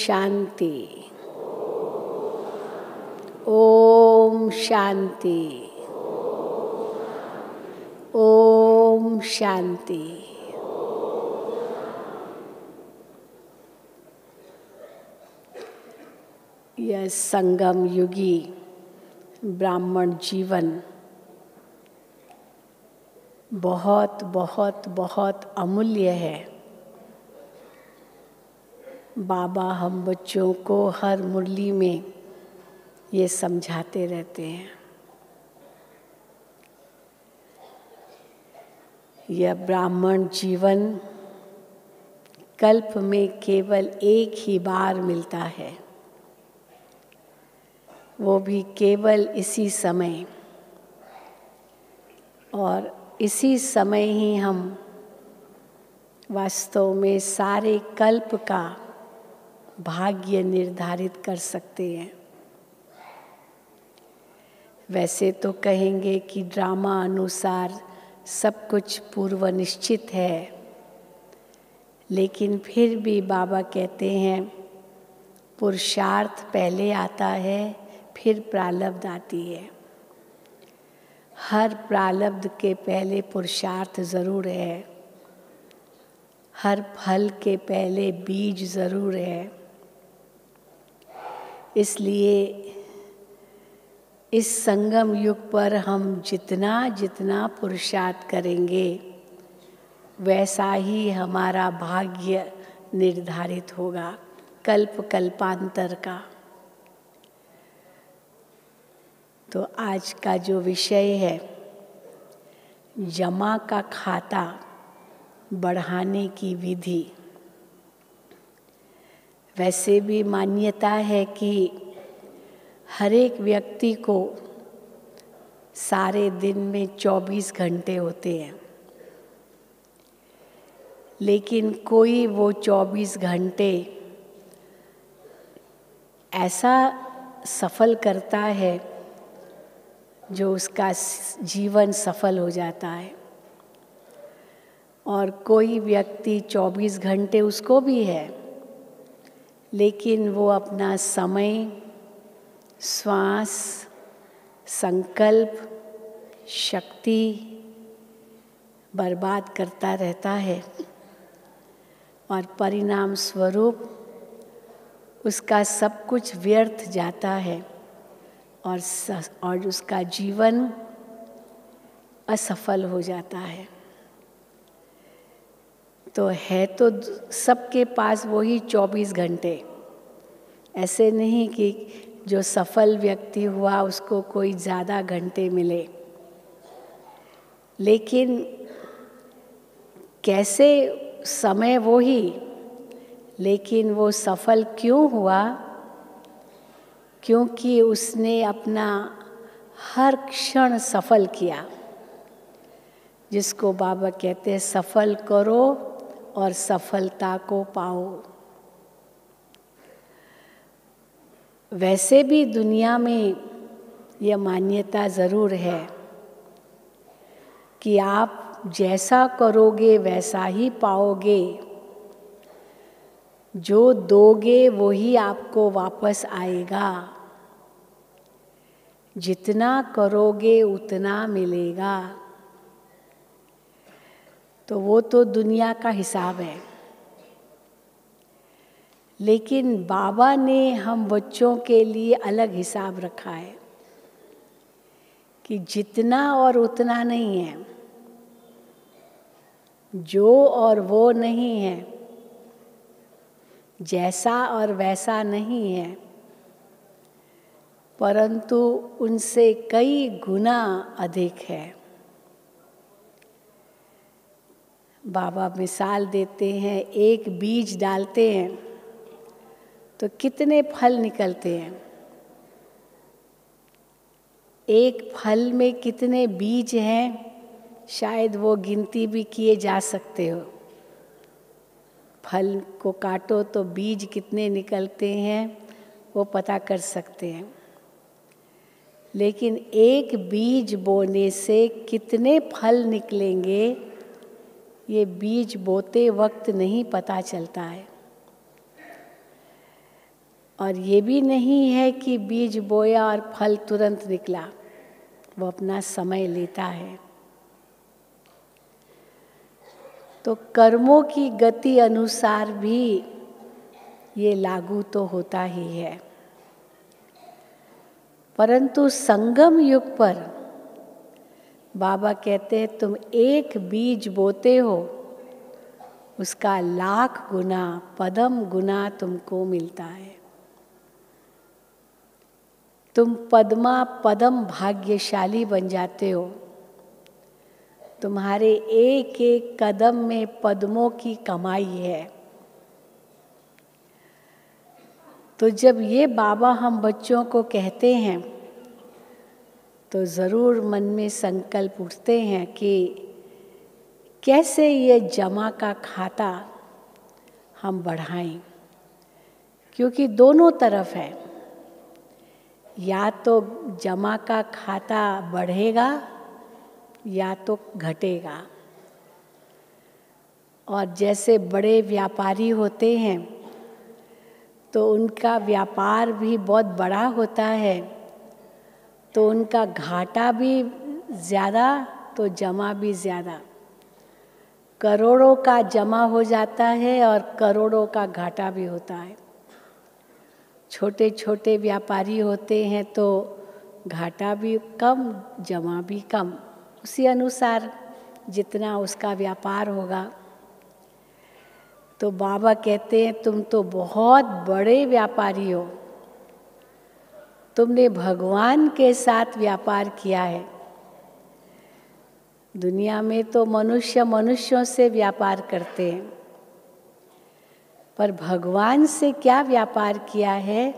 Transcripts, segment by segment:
शांति। ओम शांति। ओम शांति। यह संगम युगी ब्राह्मण जीवन बहुत बहुत बहुत अमूल्य है। बाबा हम बच्चों को हर मुरली में ये समझाते रहते हैं। यह ब्राह्मण जीवन कल्प में केवल एक ही बार मिलता है, वो भी केवल इसी समय, और इसी समय ही हम वास्तव में सारे कल्प का भाग्य निर्धारित कर सकते हैं। वैसे तो कहेंगे कि ड्रामा अनुसार सब कुछ पूर्व निश्चित है, लेकिन फिर भी बाबा कहते हैं पुरुषार्थ पहले आता है, फिर प्रारब्ध आती है। हर प्रारब्ध के पहले पुरुषार्थ ज़रूर है, हर फल के पहले बीज ज़रूर है। इसलिए इस संगम युग पर हम जितना जितना पुरुषार्थ करेंगे वैसा ही हमारा भाग्य निर्धारित होगा कल्प कल्पांतर का। तो आज का जो विषय है जमा का खाता बढ़ाने की विधि। वैसे भी मान्यता है कि हर एक व्यक्ति को सारे दिन में 24 घंटे होते हैं, लेकिन कोई वो 24 घंटे ऐसा सफल करता है जो उसका जीवन सफल हो जाता है, और कोई व्यक्ति 24 घंटे उसको भी है, लेकिन वो अपना समय, श्वास, संकल्प, शक्ति बर्बाद करता रहता है, और परिणाम स्वरूप उसका सब कुछ व्यर्थ जाता है और उसका जीवन असफल हो जाता है। तो है तो सबके पास वही 24 घंटे। ऐसे नहीं कि जो सफल व्यक्ति हुआ उसको कोई ज़्यादा घंटे मिले, लेकिन कैसे समय वो ही, लेकिन वो सफल क्यों हुआ? क्योंकि उसने अपना हर क्षण सफल किया, जिसको बाबा कहते हैं सफल करो और सफलता को पाओ। वैसे भी दुनिया में यह मान्यता ज़रूर है कि आप जैसा करोगे वैसा ही पाओगे, जो दोगे वो ही आपको वापस आएगा, जितना करोगे उतना मिलेगा। तो वो तो दुनिया का हिसाब है, लेकिन बाबा ने हम बच्चों के लिए अलग हिसाब रखा है कि जितना और उतना नहीं है, जो और वो नहीं है, जैसा और वैसा नहीं है, परंतु उनसे कई गुना अधिक है। बाबा मिसाल देते हैं, एक बीज डालते हैं तो कितने फल निकलते हैं, एक फल में कितने बीज हैं शायद वो गिनती भी किए जा सकते हो। फल को काटो तो बीज कितने निकलते हैं वो पता कर सकते हैं, लेकिन एक बीज बोने से कितने फल निकलेंगे ये बीज बोते वक्त नहीं पता चलता है। और ये भी नहीं है कि बीज बोया और फल तुरंत निकला, वो अपना समय लेता है। तो कर्मों की गति अनुसार भी ये लागू तो होता ही है, परंतु संगम युग पर बाबा कहते हैं तुम एक बीज बोते हो, उसका लाख गुना पदम गुना तुमको मिलता है। तुम पद्मा पदम भाग्यशाली बन जाते हो। तुम्हारे एक एक कदम में पद्मों की कमाई है। तो जब ये बाबा हम बच्चों को कहते हैं तो ज़रूर मन में संकल्प उठते हैं कि कैसे ये जमा का खाता हम बढ़ाएं, क्योंकि दोनों तरफ है। या तो जमा का खाता बढ़ेगा या तो घटेगा। और जैसे बड़े व्यापारी होते हैं तो उनका व्यापार भी बहुत बड़ा होता है, तो उनका घाटा भी ज़्यादा तो जमा भी ज़्यादा। करोड़ों का जमा हो जाता है और करोड़ों का घाटा भी होता है। छोटे छोटे व्यापारी होते हैं तो घाटा भी कम जमा भी कम, उसी अनुसार जितना उसका व्यापार होगा। तो बाबा कहते हैं तुम तो बहुत बड़े व्यापारी हो, तुमने भगवान के साथ व्यापार किया है। दुनिया में तो मनुष्य मनुष्यों से व्यापार करते हैं, पर भगवान से क्या व्यापार किया है?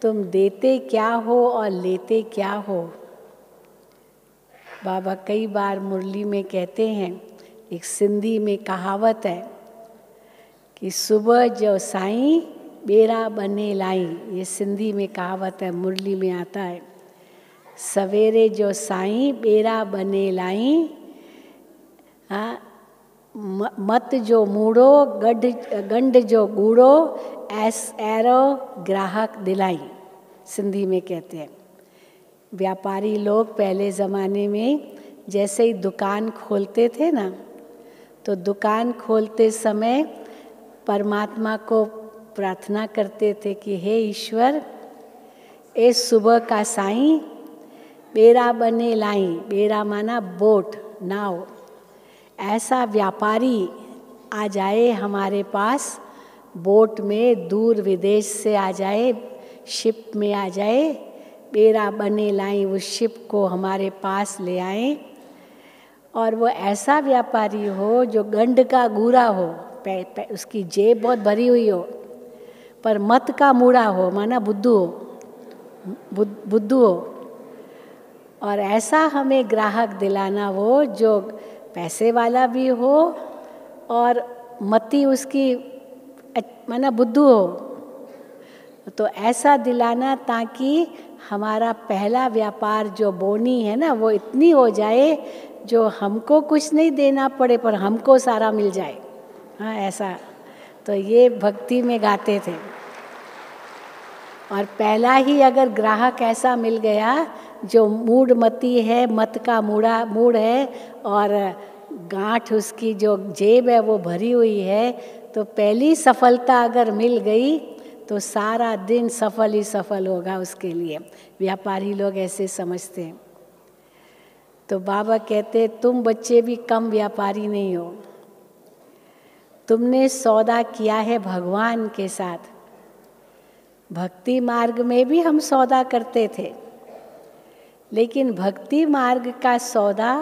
तुम देते क्या हो और लेते क्या हो? बाबा कई बार मुरली में कहते हैं, एक सिंधी में कहावत है कि सुबह जो साईं बेरा बने लाई, ये सिंधी में कहावत है, मुरली में आता है। सवेरे जो साईं बेरा बने लाई, मत जो मूड़ो गंड जो गूड़ो, एरो ग्राहक दिलाई, सिंधी में कहते हैं। व्यापारी लोग पहले ज़माने में जैसे ही दुकान खोलते थे ना, तो दुकान खोलते समय परमात्मा को प्रार्थना करते थे कि हे ईश्वर, इस सुबह का साईं बेरा बने लाई, बेरा माना बोट, नाव, ऐसा व्यापारी आ जाए हमारे पास, बोट में दूर विदेश से आ जाए, शिप में आ जाए, बेरा बने लाई, उस शिप को हमारे पास ले आए। और वो ऐसा व्यापारी हो जो गंड का गूरा हो, उसकी जेब बहुत भरी हुई हो, पर मत का मूड़ा हो, माना बुद्धू हो, बुद्धू हो। और ऐसा हमें ग्राहक दिलाना हो जो पैसे वाला भी हो और मति उसकी माना बुद्धू हो। तो ऐसा दिलाना ताकि हमारा पहला व्यापार जो बोनी है ना, वो इतनी हो जाए जो हमको कुछ नहीं देना पड़े पर हमको सारा मिल जाए। हाँ, ऐसा। तो ये भक्ति में गाते थे। और पहला ही अगर ग्राहक ऐसा मिल गया जो मूढ़मती है, मत का मूढ़ है और गांठ उसकी जो जेब है वो भरी हुई है, तो पहली सफलता अगर मिल गई तो सारा दिन सफल ही सफल होगा उसके लिए। व्यापारी लोग ऐसे समझते हैं। तो बाबा कहते तुम बच्चे भी कम व्यापारी नहीं हो, तुमने सौदा किया है भगवान के साथ। भक्ति मार्ग में भी हम सौदा करते थे, लेकिन भक्ति मार्ग का सौदा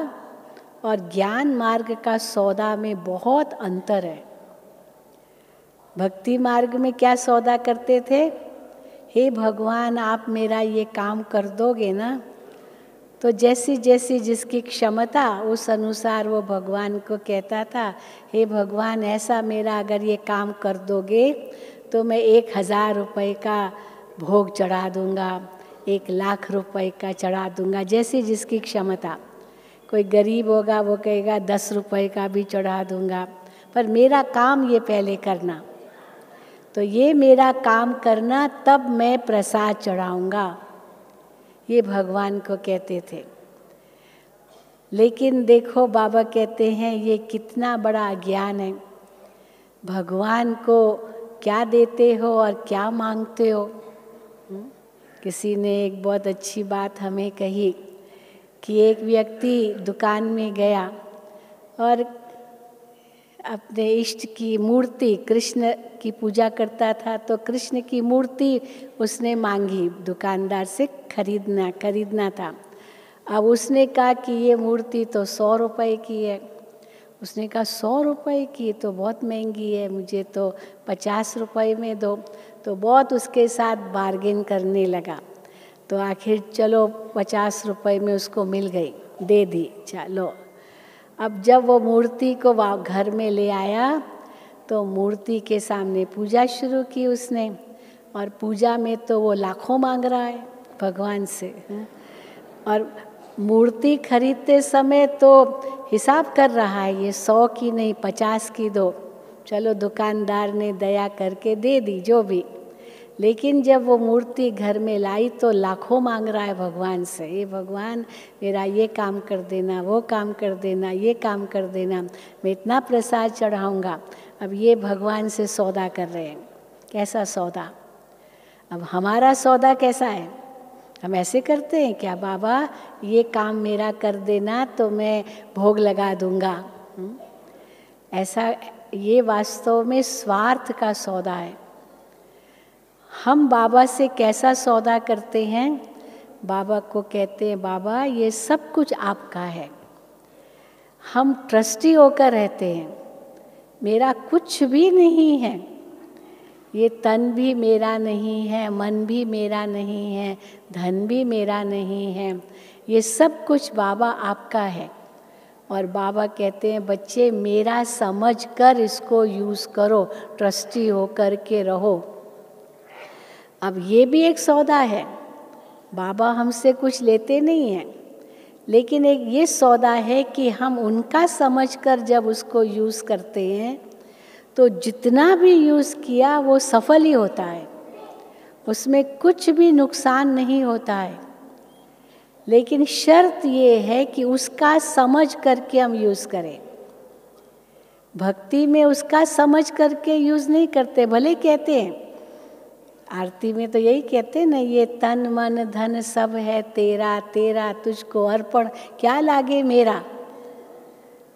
और ज्ञान मार्ग का सौदा में बहुत अंतर है। भक्ति मार्ग में क्या सौदा करते थे? हे भगवान, आप मेरा ये काम कर दोगे ना? तो जैसी जैसी जिसकी क्षमता उस अनुसार वो भगवान को कहता था, हे भगवान, ऐसा मेरा अगर ये काम कर दोगे तो मैं 1000 रुपये का भोग चढ़ा दूँगा, 1,00,000 रुपये का चढ़ा दूँगा, जैसी जिसकी क्षमता। कोई गरीब होगा वो कहेगा 10 रुपये का भी चढ़ा दूँगा, पर मेरा काम ये पहले करना। तो ये मेरा काम करना, तब मैं प्रसाद चढ़ाऊँगा। ये भगवान को कहते थे। लेकिन देखो बाबा कहते हैं ये कितना बड़ा अज्ञान है। भगवान को क्या देते हो और क्या मांगते हो? किसी ने एक बहुत अच्छी बात हमें कही कि एक व्यक्ति दुकान में गया और अपने इष्ट की मूर्ति, कृष्ण की पूजा करता था, तो कृष्ण की मूर्ति उसने मांगी, दुकानदार से खरीदना था। अब उसने कहा कि ये मूर्ति तो 100 रुपए की है। उसने कहा 100 रुपए की तो बहुत महंगी है, मुझे तो 50 रुपए में दो। तो बहुत उसके साथ बार्गेन करने लगा। तो आखिर चलो 50 रुपए में उसको मिल गई, दे दी, चलो। अब जब वो मूर्ति को घर में ले आया तो मूर्ति के सामने पूजा शुरू की उसने, और पूजा में तो वो लाखों मांग रहा है भगवान से। और मूर्ति खरीदते समय तो हिसाब कर रहा है, ये 100 की नहीं 50 की दो। चलो दुकानदार ने दया करके दे दी जो भी। लेकिन जब वो मूर्ति घर में लाई तो लाखों मांग रहा है भगवान से, ये भगवान मेरा ये काम कर देना, वो काम कर देना, ये काम कर देना, मैं इतना प्रसाद चढ़ाऊँगा। अब ये भगवान से सौदा कर रहे हैं। कैसा सौदा? अब हमारा सौदा कैसा है? हम ऐसे करते हैं क्या, बाबा ये काम मेरा कर देना तो मैं भोग लगा दूंगा? ऐसा, ये वास्तव में स्वार्थ का सौदा है। हम बाबा से कैसा सौदा करते हैं? बाबा को कहते हैं बाबा ये सब कुछ आपका है। हम ट्रस्टी होकर रहते हैं, मेरा कुछ भी नहीं है, ये तन भी मेरा नहीं है, मन भी मेरा नहीं है, धन भी मेरा नहीं है, ये सब कुछ बाबा आपका है। और बाबा कहते हैं बच्चे मेरा समझ कर इसको यूज़ करो, ट्रस्टी हो कर के रहो। अब ये भी एक सौदा है। बाबा हमसे कुछ लेते नहीं हैं, लेकिन एक ये सौदा है कि हम उनका समझकर जब उसको यूज़ करते हैं तो जितना भी यूज़ किया वो सफल ही होता है, उसमें कुछ भी नुकसान नहीं होता है। लेकिन शर्त ये है कि उसका समझ करके हम यूज़ करें। भक्ति में उसका समझ करके यूज़ नहीं करते। भले कहते हैं आरती में तो यही कहते हैं ना, ये तन मन धन सब है तेरा, तेरा तुझको अर्पण, क्या लागे मेरा।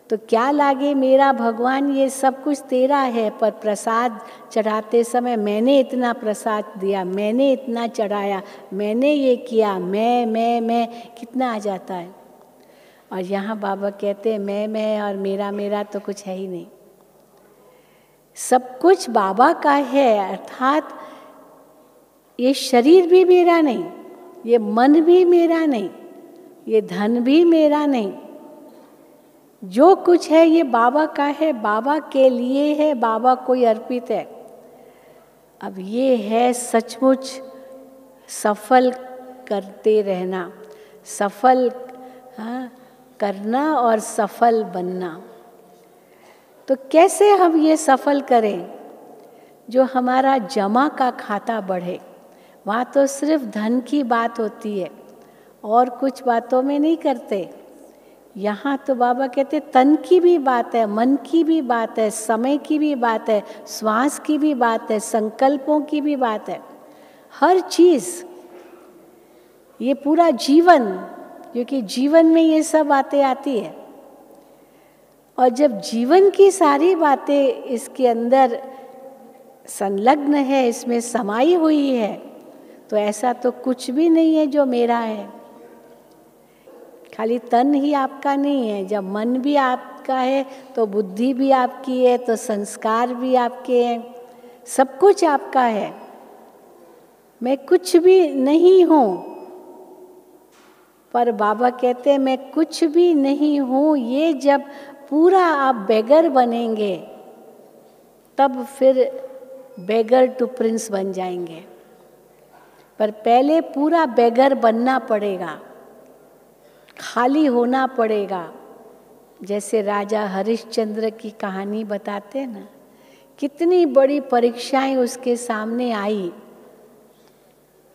तो क्या लागे मेरा भगवान, ये सब कुछ तेरा है। पर प्रसाद चढ़ाते समय मैंने इतना प्रसाद दिया, मैंने इतना चढ़ाया, मैंने ये किया, मैं कितना आ जाता है। और यहाँ बाबा कहते हैं मैं और मेरा तो कुछ है ही नहीं, सब कुछ बाबा का है। अर्थात ये शरीर भी मेरा नहीं, ये मन भी मेरा नहीं, ये धन भी मेरा नहीं, जो कुछ है ये बाबा का है, बाबा के लिए है, बाबा को ही अर्पित है। अब ये है सचमुच सफल करते रहना, सफल करना और सफल बनना। तो कैसे हम ये सफल करें? जो हमारा जमा का खाता बढ़े। वहाँ तो सिर्फ धन की बात होती है और कुछ बातों में नहीं करते। यहाँ तो बाबा कहते तन की भी बात है, मन की भी बात है, समय की भी बात है, श्वास की भी बात है, संकल्पों की भी बात है, हर चीज़, ये पूरा जीवन, क्योंकि जीवन में ये सब बातें आती है। और जब जीवन की सारी बातें इसके अंदर संलग्न है, इसमें समाई हुई है, तो ऐसा तो कुछ भी नहीं है जो मेरा है। खाली तन ही आपका नहीं है, जब मन भी आपका है तो बुद्धि भी आपकी है, तो संस्कार भी आपके हैं, सब कुछ आपका है। मैं कुछ भी नहीं हूँ, पर बाबा कहते हैं मैं कुछ भी नहीं हूँ। ये जब पूरा आप बेगर बनेंगे तब फिर बेगर टू प्रिंस बन जाएंगे। पर पहले पूरा बेगर बनना पड़ेगा, खाली होना पड़ेगा। जैसे राजा हरिश्चंद्र की कहानी बताते हैं ना, कितनी बड़ी परीक्षाएं उसके सामने आई,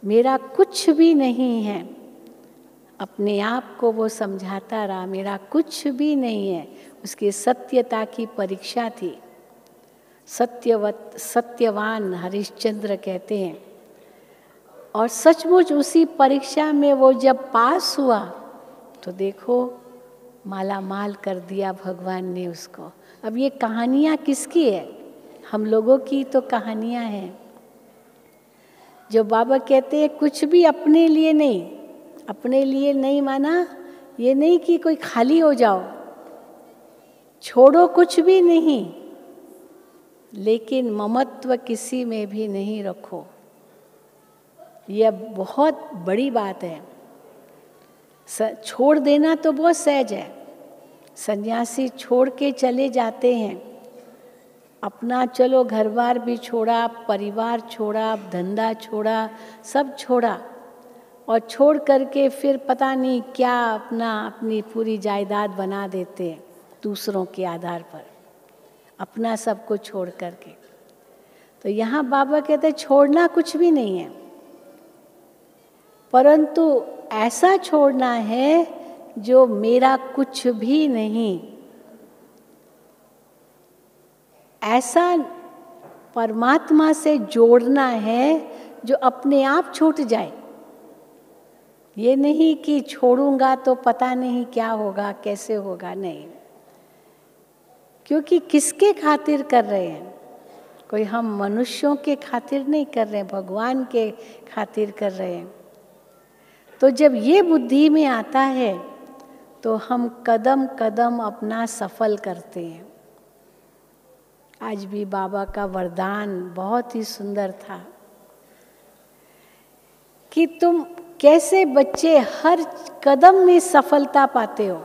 मेरा कुछ भी नहीं है, अपने आप को वो समझाता रहा, मेरा कुछ भी नहीं है। उसकी सत्यता की परीक्षा थी। सत्यवान हरिश्चंद्र कहते हैं। और सचमुच उसी परीक्षा में वो जब पास हुआ तो देखो माला माल कर दिया भगवान ने उसको। अब ये कहानियाँ किसकी है? हम लोगों की तो कहानियाँ हैं। जो बाबा कहते हैं कुछ भी अपने लिए नहीं, अपने लिए नहीं माना ये नहीं कि कोई खाली हो जाओ, छोड़ो कुछ भी नहीं, लेकिन ममत्व किसी में भी नहीं रखो। यह बहुत बड़ी बात है। छोड़ देना तो बहुत सहज है। सन्यासी छोड़ के चले जाते हैं, अपना चलो घर बार भी छोड़ा, परिवार छोड़ा, धंधा छोड़ा, सब छोड़ा, और छोड़ करके फिर पता नहीं क्या अपनी पूरी जायदाद बना देते हैं दूसरों के आधार पर, अपना सब कुछ छोड़ करके। तो यहाँ बाबा कहते हैं छोड़ना कुछ भी नहीं है, परंतु ऐसा छोड़ना है जो मेरा कुछ भी नहीं, ऐसा परमात्मा से जोड़ना है जो अपने आप छूट जाए। ये नहीं कि छोड़ूंगा तो पता नहीं क्या होगा, कैसे होगा, नहीं। क्योंकि किसके खातिर कर रहे हैं? कोई हम मनुष्यों के खातिर नहीं कर रहे हैं, भगवान के खातिर कर रहे हैं। तो जब ये बुद्धि में आता है तो हम कदम कदम अपना सफल करते हैं। आज भी बाबा का वरदान बहुत ही सुंदर था कि तुम कैसे बच्चे हर कदम में सफलता पाते हो,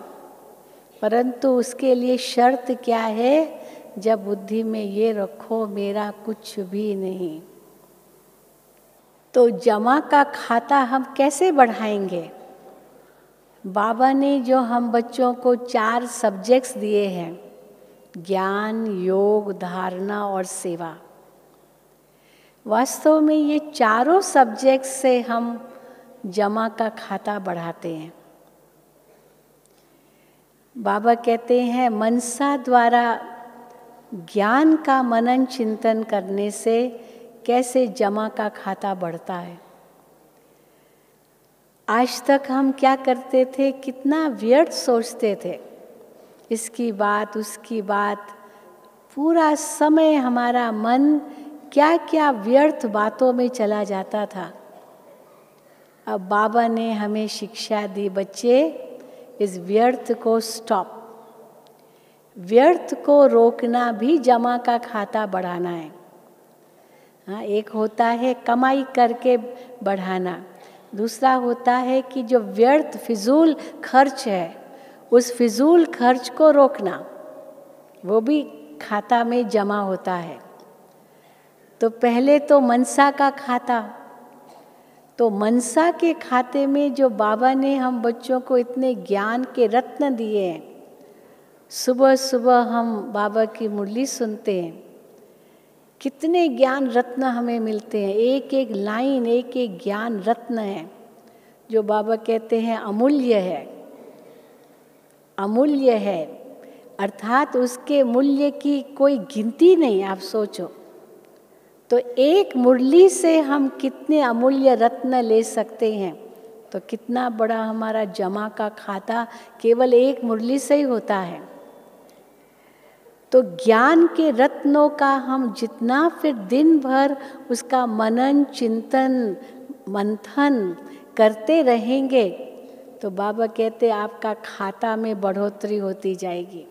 परंतु उसके लिए शर्त क्या है? जब बुद्धि में ये रखो मेरा कुछ भी नहीं। तो जमा का खाता हम कैसे बढ़ाएंगे? बाबा ने जो हम बच्चों को 4 सब्जेक्ट्स दिए हैं, ज्ञान, योग, धारणा और सेवा, वास्तव में ये चारों सब्जेक्ट से हम जमा का खाता बढ़ाते हैं। बाबा कहते हैं मनसा द्वारा ज्ञान का मनन चिंतन करने से कैसे जमा का खाता बढ़ता है। आज तक हम क्या करते थे, कितना व्यर्थ सोचते थे, इसकी बात उसकी बात, पूरा समय हमारा मन क्या क्या व्यर्थ बातों में चला जाता था। अब बाबा ने हमें शिक्षा दी, बच्चे इस व्यर्थ को स्टॉप, व्यर्थ को रोकना भी जमा का खाता बढ़ाना है। हाँ, एक होता है कमाई करके बढ़ाना, दूसरा होता है कि जो व्यर्थ फिजूल खर्च है उस फिजूल खर्च को रोकना, वो भी खाता में जमा होता है। तो पहले तो मनसा का खाता, तो मनसा के खाते में जो बाबा ने हम बच्चों को इतने ज्ञान के रत्न दिए हैं, सुबह सुबह हम बाबा की मुरली सुनते हैं, कितने ज्ञान रत्न हमें मिलते हैं। एक एक लाइन एक एक ज्ञान रत्न है जो बाबा कहते हैं अमूल्य है, अमूल्य है, अर्थात उसके मूल्य की कोई गिनती नहीं। आप सोचो तो एक मुरली से हम कितने अमूल्य रत्न ले सकते हैं, तो कितना बड़ा हमारा जमा का खाता केवल एक मुरली से ही होता है। तो ज्ञान के रत्नों का हम जितना फिर दिन भर उसका मनन चिंतन मंथन करते रहेंगे, तो बाबा कहते आपका खाता में बढ़ोतरी होती जाएगी।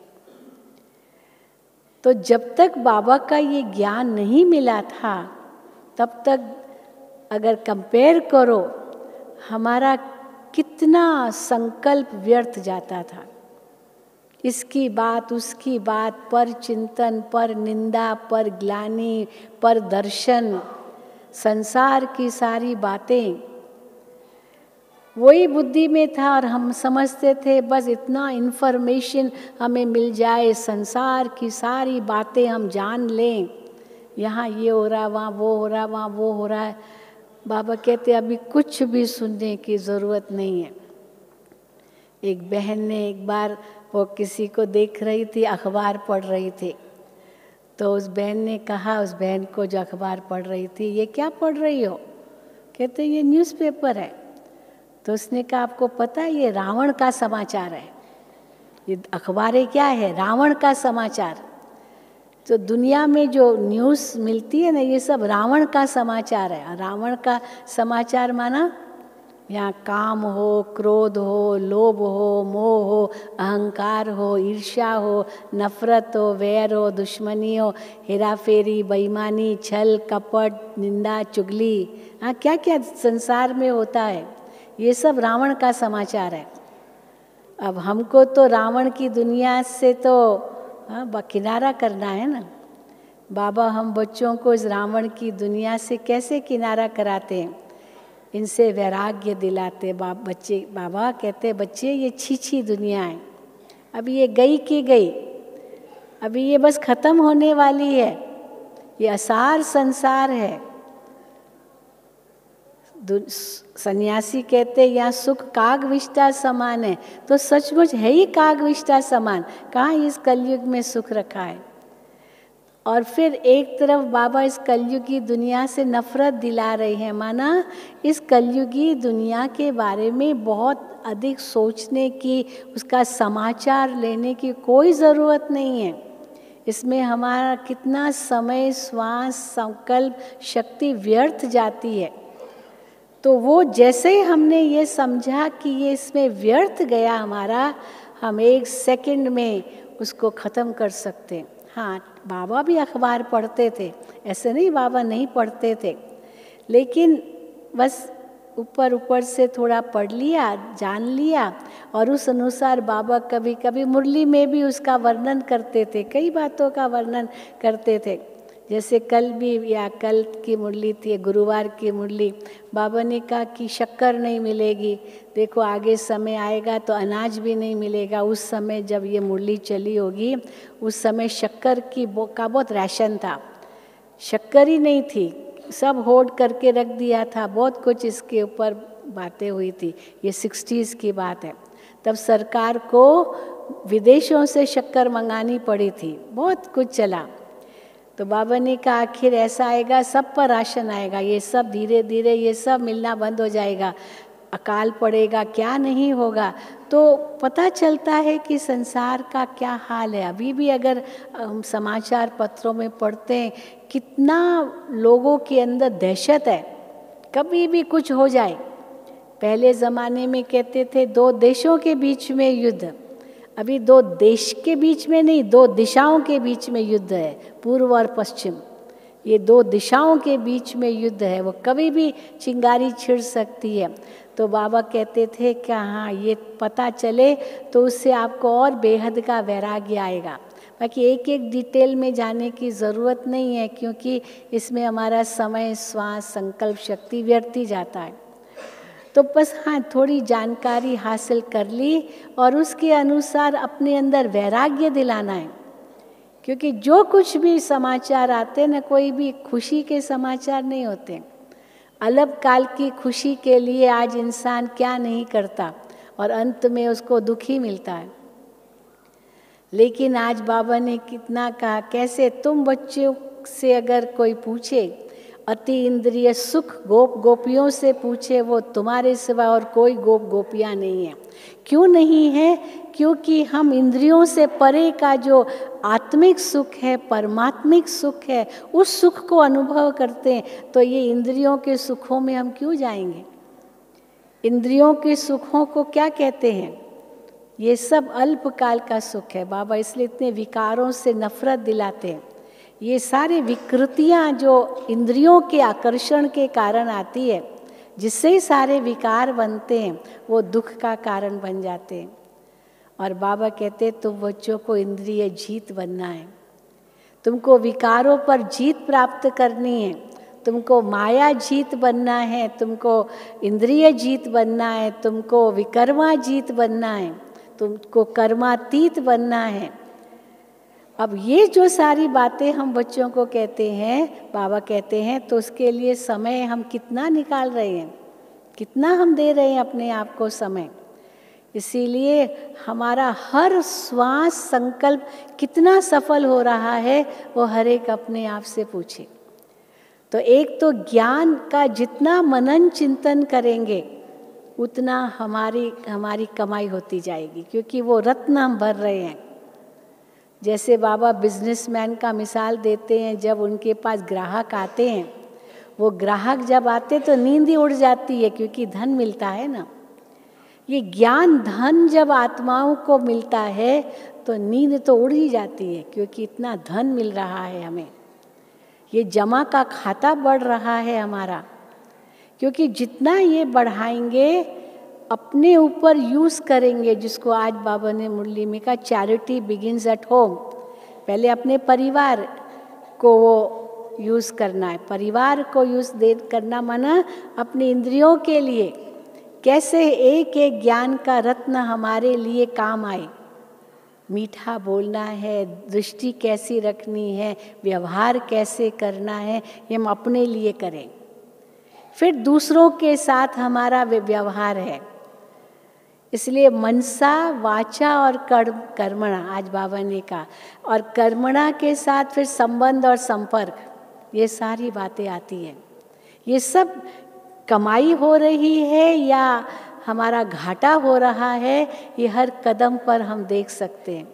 तो जब तक बाबा का ये ज्ञान नहीं मिला था, तब तक अगर कंपेयर करो, हमारा कितना संकल्प व्यर्थ जाता था। इसकी बात उसकी बात पर चिंतन, पर निंदा, पर ग्लानि, पर दर्शन, संसार की सारी बातें वही बुद्धि में था। और हम समझते थे बस इतना इन्फॉर्मेशन हमें मिल जाए, संसार की सारी बातें हम जान लें, यहाँ ये हो रहा, वहाँ वो हो रहा, वहाँ वो हो रहा है। बाबा कहते अभी कुछ भी सुनने की ज़रूरत नहीं है। एक बहन ने एक बार वो किसी को देख रही थी, अखबार पढ़ रही थी, तो उस बहन ने कहा उस बहन को जो अखबार पढ़ रही थी, ये क्या पढ़ रही हो? कहते ये न्यूज़पेपर है। तो उसने कहा आपको पता है ये रावण का समाचार है, ये अखबारें क्या है? रावण का समाचार। तो दुनिया में जो न्यूज़ मिलती है ना, ये सब रावण का समाचार है। रावण का समाचार माना यहाँ काम हो, क्रोध हो, लोभ हो, मोह हो, अहंकार हो, ईर्ष्या हो, नफरत हो, वैर हो, दुश्मनी हो, हेराफेरी, बेईमानी, छल, कपट, निंदा, चुगली, हाँ क्या क्या संसार में होता है, ये सब रावण का समाचार है। अब हमको तो रावण की दुनिया से तो किनारा करना है ना। बाबा हम बच्चों को इस रावण की दुनिया से कैसे किनारा कराते हैं? इनसे वैराग्य दिलाते। बाबा कहते बच्चे ये छी दुनिया है, अभी ये गई की गई, अभी ये बस खत्म होने वाली है, ये असार संसार है। सन्यासी कहते यहाँ सुख कागविष्टा समान है, तो सचमुच है ही कागविष्टा समान। कहाँ इस कलयुग में सुख रखा है? और फिर एक तरफ बाबा इस कलयुगी दुनिया से नफरत दिला रहे हैं, माना इस कलयुगी दुनिया के बारे में बहुत अधिक सोचने की, उसका समाचार लेने की कोई ज़रूरत नहीं है। इसमें हमारा कितना समय, श्वास, संकल्प शक्ति व्यर्थ जाती है। तो वो जैसे ही हमने ये समझा कि ये इसमें व्यर्थ गया हमारा, हम 1 सेकंड में उसको ख़त्म कर सकते हैं। हाँ, बाबा भी अखबार पढ़ते थे, ऐसे नहीं बाबा नहीं पढ़ते थे, लेकिन बस ऊपर ऊपर से थोड़ा पढ़ लिया, जान लिया, और उस अनुसार बाबा कभी कभी मुरली में भी उसका वर्णन करते थे, कई बातों का वर्णन करते थे। जैसे कल भी, या कल की मुरली थी, गुरुवार की मुरली, बाबा ने कहा कि शक्कर नहीं मिलेगी, देखो आगे समय आएगा तो अनाज भी नहीं मिलेगा। उस समय जब ये मुरली चली होगी, उस समय शक्कर का बहुत राशन था, शक्कर ही नहीं थी, सब होड़ करके रख दिया था, बहुत कुछ इसके ऊपर बातें हुई थी। ये 60s की बात है। तब सरकार को विदेशों से शक्कर मंगानी पड़ी थी, बहुत कुछ चला। तो बाबा ने कहा आखिर ऐसा आएगा, सब पर राशन आएगा, ये सब धीरे धीरे ये सब मिलना बंद हो जाएगा, अकाल पड़ेगा, क्या नहीं होगा। तो पता चलता है कि संसार का क्या हाल है। अभी भी अगर हम समाचार पत्रों में पढ़ते हैं, कितना लोगों के अंदर दहशत है, कभी भी कुछ हो जाए। पहले ज़माने में कहते थे 2 देशों के बीच में युद्ध, अभी 2 देश के बीच में नहीं, 2 दिशाओं के बीच में युद्ध है, पूर्व और पश्चिम, ये 2 दिशाओं के बीच में युद्ध है, वो कभी भी चिंगारी छिड़ सकती है। तो बाबा कहते थे कि हाँ ये पता चले तो उससे आपको और बेहद का वैराग्य आएगा। बाकी एक एक डिटेल में जाने की ज़रूरत नहीं है, क्योंकि इसमें हमारा समय, श्वास, संकल्प शक्ति व्यर्थ ही जाता है। तो बस हाँ थोड़ी जानकारी हासिल कर ली और उसके अनुसार अपने अंदर वैराग्य दिलाना है। क्योंकि जो कुछ भी समाचार आते ना, कोई भी खुशी के समाचार नहीं होते। अलग काल की खुशी के लिए आज इंसान क्या नहीं करता और अंत में उसको दुखी मिलता है। लेकिन आज बाबा ने कितना कहा, कैसे तुम बच्चों से अगर कोई पूछे अति इंद्रिय सुख गोप गोपियों से पूछे, वो तुम्हारे सिवा और कोई गोप गोपियाँ नहीं है। क्यों नहीं है? क्योंकि हम इंद्रियों से परे का जो आत्मिक सुख है, परमात्मिक सुख है, उस सुख को अनुभव करते हैं। तो ये इंद्रियों के सुखों में हम क्यों जाएंगे? इंद्रियों के सुखों को क्या कहते हैं? ये सब अल्पकाल का सुख है। बाबा इसलिए इतने विकारों से नफरत दिलाते हैं। ये सारे विकृतियाँ जो इंद्रियों के आकर्षण के कारण आती है, जिससे सारे विकार बनते हैं, वो दुख का कारण बन जाते हैं। और बाबा कहते तुम बच्चों को इंद्रिय जीत बनना है, तुमको विकारों पर जीत प्राप्त करनी है, तुमको माया जीत बनना है, तुमको इंद्रिय जीत बनना है, तुमको विकर्मा जीत बनना है, तुमको कर्मातीत बनना है। अब ये जो सारी बातें हम बच्चों को कहते हैं, बाबा कहते हैं, तो उसके लिए समय हम कितना निकाल रहे हैं, कितना हम दे रहे हैं अपने आप को समय। इसीलिए हमारा हर श्वास संकल्प कितना सफल हो रहा है वो हर एक अपने आप से पूछे। तो एक तो ज्ञान का जितना मनन चिंतन करेंगे उतना हमारी कमाई होती जाएगी, क्योंकि वो रत्न हम भर रहे हैं। जैसे बाबा बिजनेसमैन का मिसाल देते हैं, जब उनके पास ग्राहक आते हैं, वो ग्राहक जब आते तो नींद ही उड़ जाती है, क्योंकि धन मिलता है ना। ये ज्ञान धन जब आत्माओं को मिलता है तो नींद तो उड़ ही जाती है, क्योंकि इतना धन मिल रहा है हमें। ये जमा का खाता बढ़ रहा है हमारा, क्योंकि जितना ये बढ़ाएंगे अपने ऊपर यूज़ करेंगे, जिसको आज बाबा ने मुरली में कहा चैरिटी बिगिंस एट होम। पहले अपने परिवार को वो यूज़ करना है, परिवार को यूज़ करना माना अपनी इंद्रियों के लिए कैसे एक एक ज्ञान का रत्न हमारे लिए काम आए। मीठा बोलना है, दृष्टि कैसी रखनी है, व्यवहार कैसे करना है, ये हम अपने लिए करें। फिर दूसरों के साथ हमारा व्यवहार है। इसलिए मनसा वाचा और कर्मणा, आज बाबा ने कहा, और कर्मणा के साथ फिर संबंध और संपर्क, ये सारी बातें आती हैं। ये सब कमाई हो रही है या हमारा घाटा हो रहा है, ये हर कदम पर हम देख सकते हैं।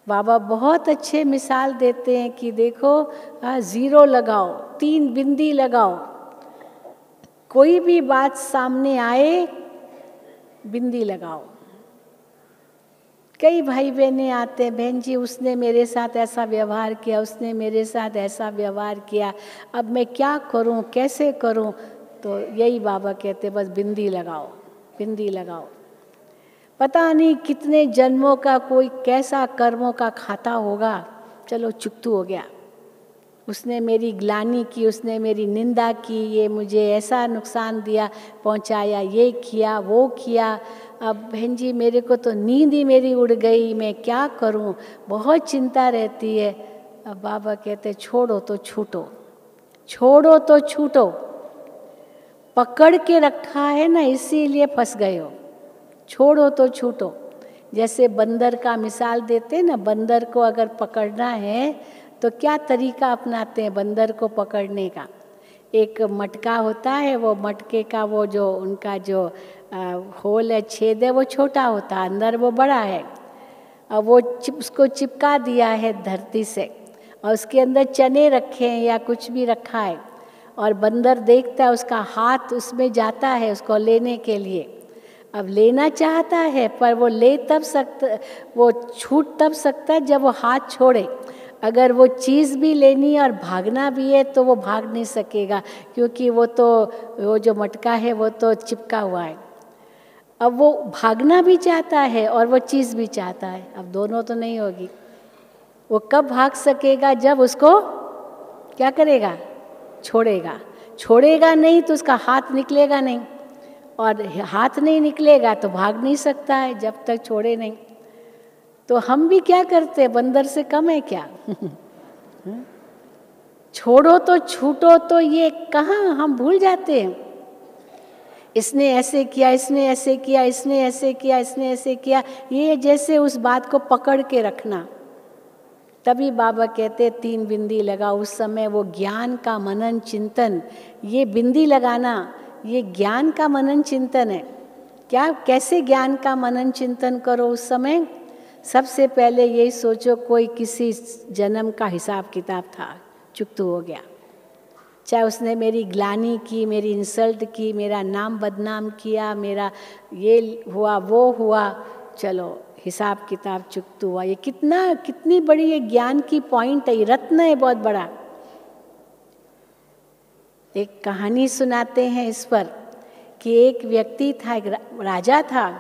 बाबा बहुत अच्छे मिसाल देते हैं कि देखो, ज़ीरो लगाओ, 3 बिंदी लगाओ, कोई भी बात सामने आए बिंदी लगाओ। कई भाई बहनें आते हैं, बहन जी उसने मेरे साथ ऐसा व्यवहार किया, उसने मेरे साथ ऐसा व्यवहार किया, अब मैं क्या करूं, कैसे करूं। तो यही बाबा कहते बस बिंदी लगाओ, बिंदी लगाओ। पता नहीं कितने जन्मों का कोई कैसा कर्मों का खाता होगा, चलो चुकतू हो गया। उसने मेरी ग्लानि की, उसने मेरी निंदा की, ये मुझे ऐसा नुकसान दिया पहुंचाया, ये किया वो किया। अब बहन जी मेरे को तो नींद ही मेरी उड़ गई, मैं क्या करूं, बहुत चिंता रहती है। अब बाबा कहते छोड़ो तो छूटो, छोड़ो तो छूटो। पकड़ के रखा है ना, इसीलिए फंस गए हो। छोड़ो तो छूटो। जैसे बंदर का मिसाल देते ना, बंदर को अगर पकड़ना है तो क्या तरीका अपनाते हैं बंदर को पकड़ने का। एक मटका होता है, वो मटके का वो जो उनका जो होल है, छेद है, वो छोटा होता है, अंदर वो बड़ा है। अब वो उसको चिपका दिया है धरती से, और उसके अंदर चने रखे हैं या कुछ भी रखा है, और बंदर देखता है, उसका हाथ उसमें जाता है उसको लेने के लिए। अब लेना चाहता है, पर वो ले तब सकता, वो छूट तब सकता है जब वो हाथ छोड़े। अगर वो चीज़ भी लेनी और भागना भी है तो वो भाग नहीं सकेगा, क्योंकि वो जो मटका है वो तो चिपका हुआ है। अब वो भागना भी चाहता है और वो चीज़ भी चाहता है, अब दोनों तो नहीं होगी। वो कब भाग सकेगा, जब उसको क्या करेगा, छोड़ेगा। छोड़ेगा नहीं तो उसका हाथ निकलेगा नहीं, और हाथ नहीं निकलेगा तो भाग नहीं सकता है जब तक छोड़े नहीं। तो हम भी क्या करते हैं, बंदर से कम है क्या? छोड़ो तो छूटो, तो ये कहाँ हम भूल जाते हैं। इसने ऐसे किया, इसने ऐसे किया, इसने ऐसे किया, इसने ऐसे किया, ये जैसे उस बात को पकड़ के रखना। तभी बाबा कहते 3 बिंदी लगाओ। उस समय वो ज्ञान का मनन चिंतन, ये बिंदी लगाना ये ज्ञान का मनन चिंतन है। क्या, कैसे ज्ञान का मनन चिंतन करो उस समय? सबसे पहले यही सोचो, कोई किसी जन्म का हिसाब किताब था, चुकतू हो गया। चाहे उसने मेरी ग्लानि की, मेरी इंसल्ट की, मेरा नाम बदनाम किया, मेरा ये हुआ वो हुआ, चलो हिसाब किताब चुकतू हुआ। ये कितनी बड़ी ये ज्ञान की पॉइंट है, ये रत्न है बहुत बड़ा। एक कहानी सुनाते हैं इस पर कि एक व्यक्ति था, एक राजा था।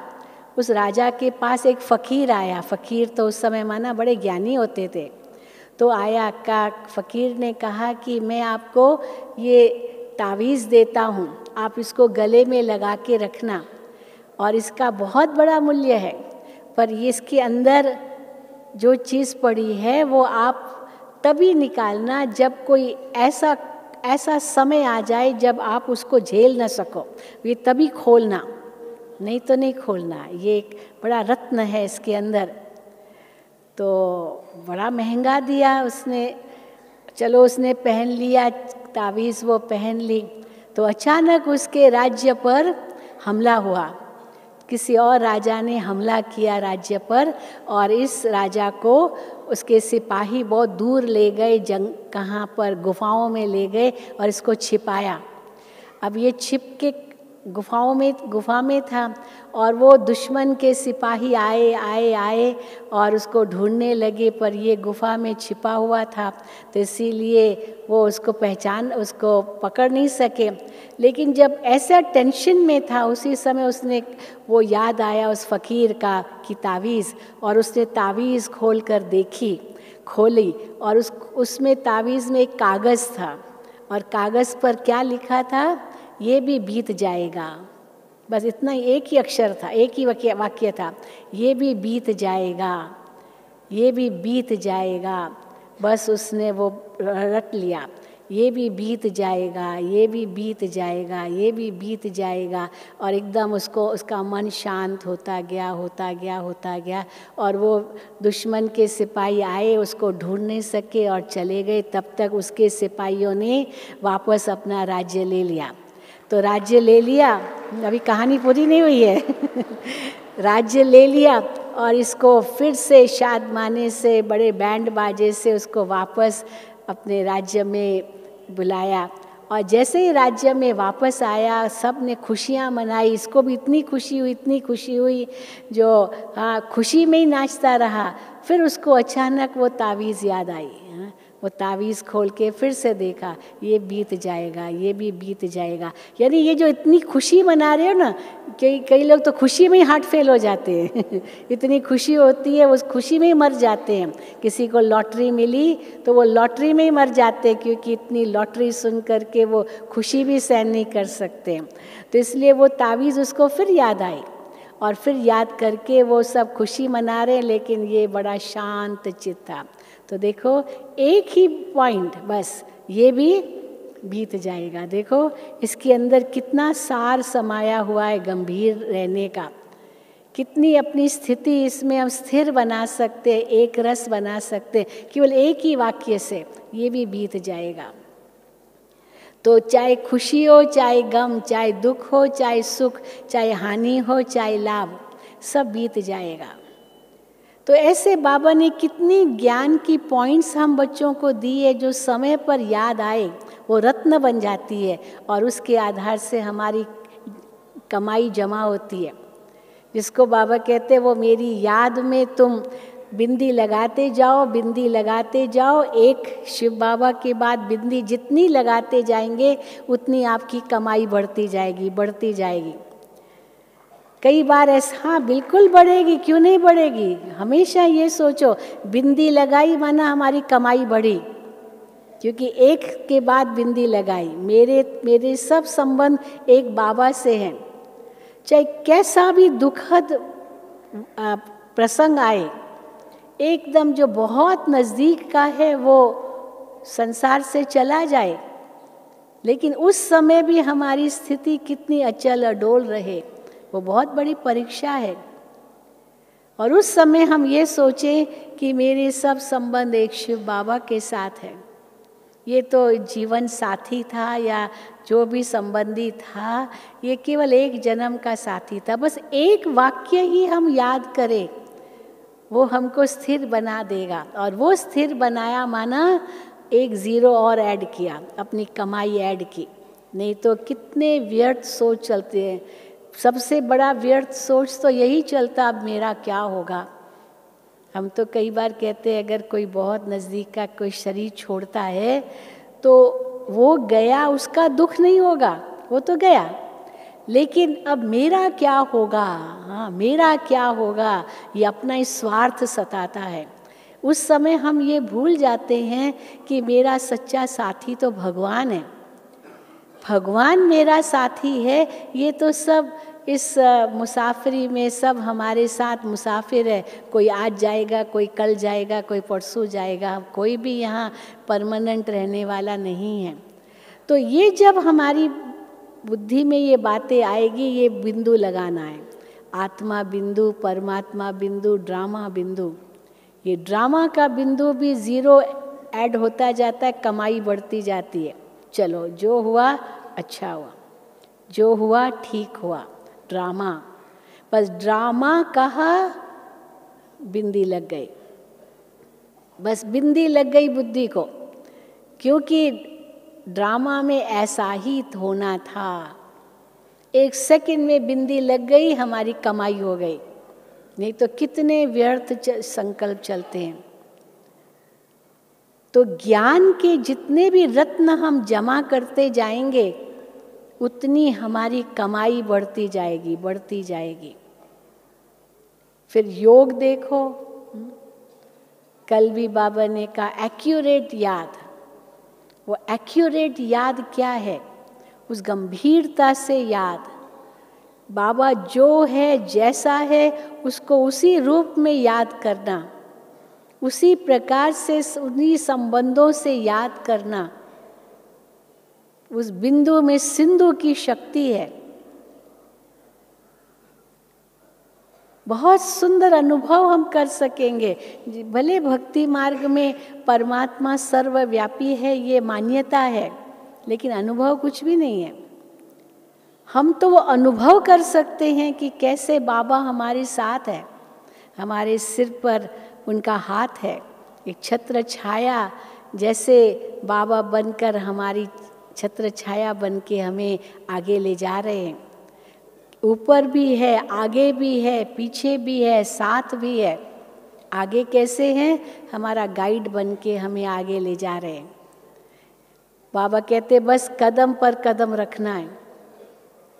उस राजा के पास एक फ़कीर आया। फ़कीर तो उस समय माना बड़े ज्ञानी होते थे। तो आया का फ़कीर ने कहा कि मैं आपको ये तावीज़ देता हूँ, आप इसको गले में लगा के रखना, और इसका बहुत बड़ा मूल्य है, पर ये इसके अंदर जो चीज़ पड़ी है वो आप तभी निकालना जब कोई ऐसा समय आ जाए जब आप उसको झेल न सको, ये तभी खोलना, नहीं तो नहीं खोलना। ये एक बड़ा रत्न है इसके अंदर। तो बड़ा महंगा दिया उसने, चलो उसने पहन लिया तावीज़, वो पहन ली। तो अचानक उसके राज्य पर हमला हुआ, किसी और राजा ने हमला किया राज्य पर, और इस राजा को उसके सिपाही बहुत दूर ले गए, जंग कहाँ पर, गुफाओं में ले गए और इसको छिपाया। अब ये छिप के गुफा में था, और वो दुश्मन के सिपाही आए और उसको ढूंढने लगे, पर ये गुफा में छिपा हुआ था, तो इसीलिए वो उसको पकड़ नहीं सके। लेकिन जब ऐसा टेंशन में था, उसी समय उसने वो याद आया उस फ़कीर की तावीज़, और उसने तावीज़ खोली और उसमें तावीज़ में एक कागज़ था, और कागज़ पर क्या लिखा था, ये भी बीत जाएगा। बस इतना, एक ही अक्षर था, एक ही वाक्य था, ये भी बीत जाएगा, ये भी बीत जाएगा। बस उसने वो रट लिया, ये भी बीत जाएगा, ये भी बीत जाएगा, ये भी बीत जाएगा। और एकदम उसका मन शांत होता गया। और वो दुश्मन के सिपाही आए, उसको ढूंढ नहीं सके और चले गए। तब तक उसके सिपाहियों ने वापस अपना राज्य ले लिया। तो राज्य ले लिया, अभी कहानी पूरी नहीं हुई है राज्य ले लिया, और इसको फिर से शादमाने से, बड़े बैंड बाजे से उसको वापस अपने राज्य में बुलाया। और जैसे ही राज्य में वापस आया, सब ने खुशियाँ मनाई। इसको भी इतनी खुशी हुई जो खुशी में ही नाचता रहा। फिर उसको अचानक वो तावीज़ याद आई। वो तावीज़ खोल के फिर से देखा, ये बीत जाएगा, ये भी बीत जाएगा। यानी ये जो इतनी खुशी मना रहे हो ना, कई लोग तो खुशी में ही हार्ट फेल हो जाते हैं इतनी खुशी होती है, उस खुशी में ही मर जाते हैं। किसी को लॉटरी मिली तो वो लॉटरी में ही मर जाते हैं, क्योंकि इतनी लॉटरी सुन करके वो खुशी भी सहन नहीं कर सकते। तो इसलिए वो तावीज़ उसको फिर याद आई, और फिर याद करके वो सब खुशी मना रहे हैं, लेकिन ये बड़ा शांत चित्त था। तो देखो, एक ही पॉइंट, बस ये भी बीत जाएगा। देखो इसके अंदर कितना सार समाया हुआ है गंभीर रहने का, कितनी अपनी स्थिति इसमें हम स्थिर बना सकते, एक रस बना सकते केवल एक ही वाक्य से, ये भी बीत जाएगा। तो चाहे खुशी हो, चाहे गम, चाहे दुख हो, चाहे सुख, चाहे हानि हो, चाहे लाभ, सब बीत जाएगा। तो ऐसे बाबा ने कितनी ज्ञान की पॉइंट्स हम बच्चों को दी है, जो समय पर याद आए वो रत्न बन जाती है, और उसके आधार से हमारी कमाई जमा होती है। जिसको बाबा कहते हैं, वो मेरी याद में तुम बिंदी लगाते जाओ। एक शिव बाबा के बाद बिंदी जितनी लगाते जाएंगे, उतनी आपकी कमाई बढ़ती जाएगी। कई बार ऐसा, हाँ बिल्कुल बढ़ेगी, क्यों नहीं बढ़ेगी। हमेशा ये सोचो, बिंदी लगाई माना हमारी कमाई बढ़ी, क्योंकि एक के बाद बिंदी लगाई। मेरे सब संबंध एक बाबा से हैं। चाहे कैसा भी दुखद प्रसंग आए, एकदम जो बहुत नज़दीक का है वो संसार से चला जाए, लेकिन उस समय भी हमारी स्थिति कितनी अचल अडोल रहे, वो बहुत बड़ी परीक्षा है। और उस समय हम ये सोचें कि मेरे सब संबंध एक शिव बाबा के साथ है। ये तो जीवन साथी था या जो भी संबंधी था, ये केवल एक जन्म का साथी था। बस एक वाक्य ही हम याद करें, वो हमको स्थिर बना देगा। और वो स्थिर बनाया माना एक ज़ीरो और ऐड किया, अपनी कमाई ऐड की। नहीं तो कितने व्यर्थ सोच चलते हैं। सबसे बड़ा व्यर्थ सोच तो यही चलता, अब मेरा क्या होगा। हम तो कई बार कहते हैं, अगर कोई बहुत नज़दीक का कोई शरीर छोड़ता है तो वो गया, उसका दुख नहीं होगा, वो तो गया, लेकिन अब मेरा क्या होगा, हाँ मेरा क्या होगा, ये अपना स्वार्थ सताता है। उस समय हम ये भूल जाते हैं कि मेरा सच्चा साथी तो भगवान है। भगवान मेरा साथी है। ये तो सब इस मुसाफिरी में सब हमारे साथ मुसाफिर है। कोई आज जाएगा, कोई कल जाएगा, कोई परसों जाएगा, कोई भी यहाँ परमानेंट रहने वाला नहीं है। तो ये जब हमारी बुद्धि में ये बातें आएगी, ये बिंदु लगाना है, आत्मा बिंदु, परमात्मा बिंदु, ड्रामा बिंदु। ये ड्रामा का बिंदु भी ज़ीरो ऐड होता जाता है, कमाई बढ़ती जाती है। चलो जो हुआ अच्छा हुआ, जो हुआ ठीक हुआ, ड्रामा। बस ड्रामा कहा, बिंदी लग गई, बस बिंदी लग गई बुद्धि को, क्योंकि ड्रामा में ऐसा ही होना था। 1 सेकंड में बिंदी लग गई, हमारी कमाई हो गई। नहीं तो कितने व्यर्थ संकल्प चलते हैं। तो ज्ञान के जितने भी रत्न हम जमा करते जाएंगे, उतनी हमारी कमाई बढ़ती जाएगी, बढ़ती जाएगी। फिर योग देखो, कल भी बाबा ने कहा एक्यूरेट याद। वो एक्यूरेट याद क्या है? उस गंभीरता से याद। बाबा जो है, जैसा है, उसको उसी रूप में याद करना, उसी प्रकार से, उन्हीं संबंधों से याद करना। उस बिंदु में सिंधु की शक्ति है। बहुत सुंदर अनुभव हम कर सकेंगे। भले भक्ति मार्ग में परमात्मा सर्वव्यापी है, ये मान्यता है, लेकिन अनुभव कुछ भी नहीं है। हम तो वो अनुभव कर सकते हैं कि कैसे बाबा हमारे साथ है, हमारे सिर पर उनका हाथ है। एक छत्र छाया जैसे बाबा बनकर हमारी छत्र छाया बन के हमें आगे ले जा रहे हैं। ऊपर भी है, आगे भी है, पीछे भी है, साथ भी है। आगे कैसे हैं? हमारा गाइड बन के हमें आगे ले जा रहे हैं। बाबा कहते बस कदम पर कदम रखना है।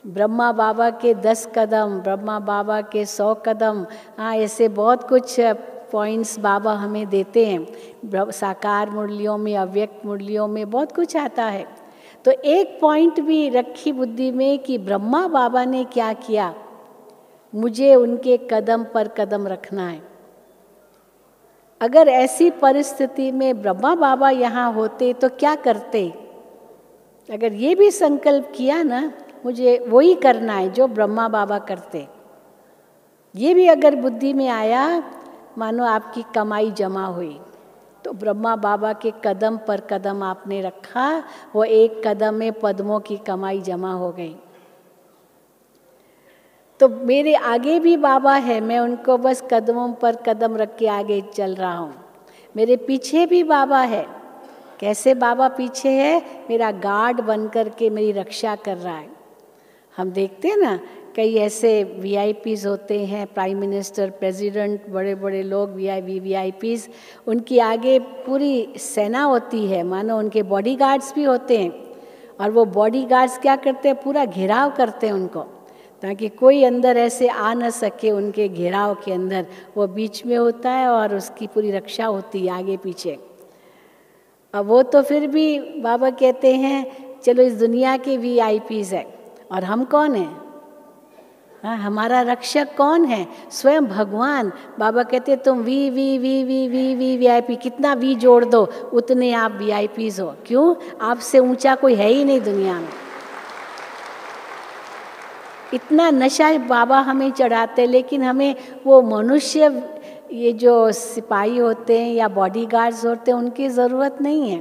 ब्रह्मा बाबा के 10 कदम, ब्रह्मा बाबा के 100 कदम, हाँ ऐसे बहुत कुछ पॉइंट्स बाबा हमें देते हैं। साकार मुरलियों में, अव्यक्त मुरलियों में बहुत कुछ आता है। तो एक पॉइंट भी रखी बुद्धि में कि ब्रह्मा बाबा ने क्या किया, मुझे उनके कदम पर कदम रखना है। अगर ऐसी परिस्थिति में ब्रह्मा बाबा यहाँ होते तो क्या करते? अगर ये भी संकल्प किया ना, मुझे वही करना है जो ब्रह्मा बाबा करते, ये भी अगर बुद्धि में आया, मानो आपकी कमाई जमा हुई। तो ब्रह्मा बाबा के कदम पर कदम आपने रखा, वो एक कदम में पद्मों की कमाई जमा हो गई। तो मेरे आगे भी बाबा है, मैं उनको बस कदमों पर कदम रख के आगे चल रहा हूँ। मेरे पीछे भी बाबा है। कैसे बाबा पीछे है? मेरा गार्ड बन कर के मेरी रक्षा कर रहा है। हम देखते हैं ना, कई ऐसे VIPs होते हैं, प्राइम मिनिस्टर, प्रेसिडेंट, बड़े बड़े लोग VIPs, उनकी आगे पूरी सेना होती है, मानो उनके बॉडीगार्ड्स भी होते हैं। और वो बॉडीगार्ड्स क्या करते हैं? पूरा घेराव करते हैं उनको, ताकि कोई अंदर ऐसे आ न सके उनके घेराव के अंदर। वो बीच में होता है और उसकी पूरी रक्षा होती है आगे पीछे। अब वो तो फिर भी बाबा कहते हैं चलो इस दुनिया के VIPs है, और हम कौन हैं? हाँ, हमारा रक्षक कौन है? स्वयं भगवान। बाबा कहते तुम VIP, कितना वी जोड़ दो उतने आप VIPs हो। क्यों? आपसे ऊंचा कोई है ही नहीं दुनिया में। इतना नशा बाबा हमें चढ़ाते, लेकिन हमें वो मनुष्य, ये जो सिपाही होते हैं या बॉडीगार्ड्स होते हैं, उनकी ज़रूरत नहीं है।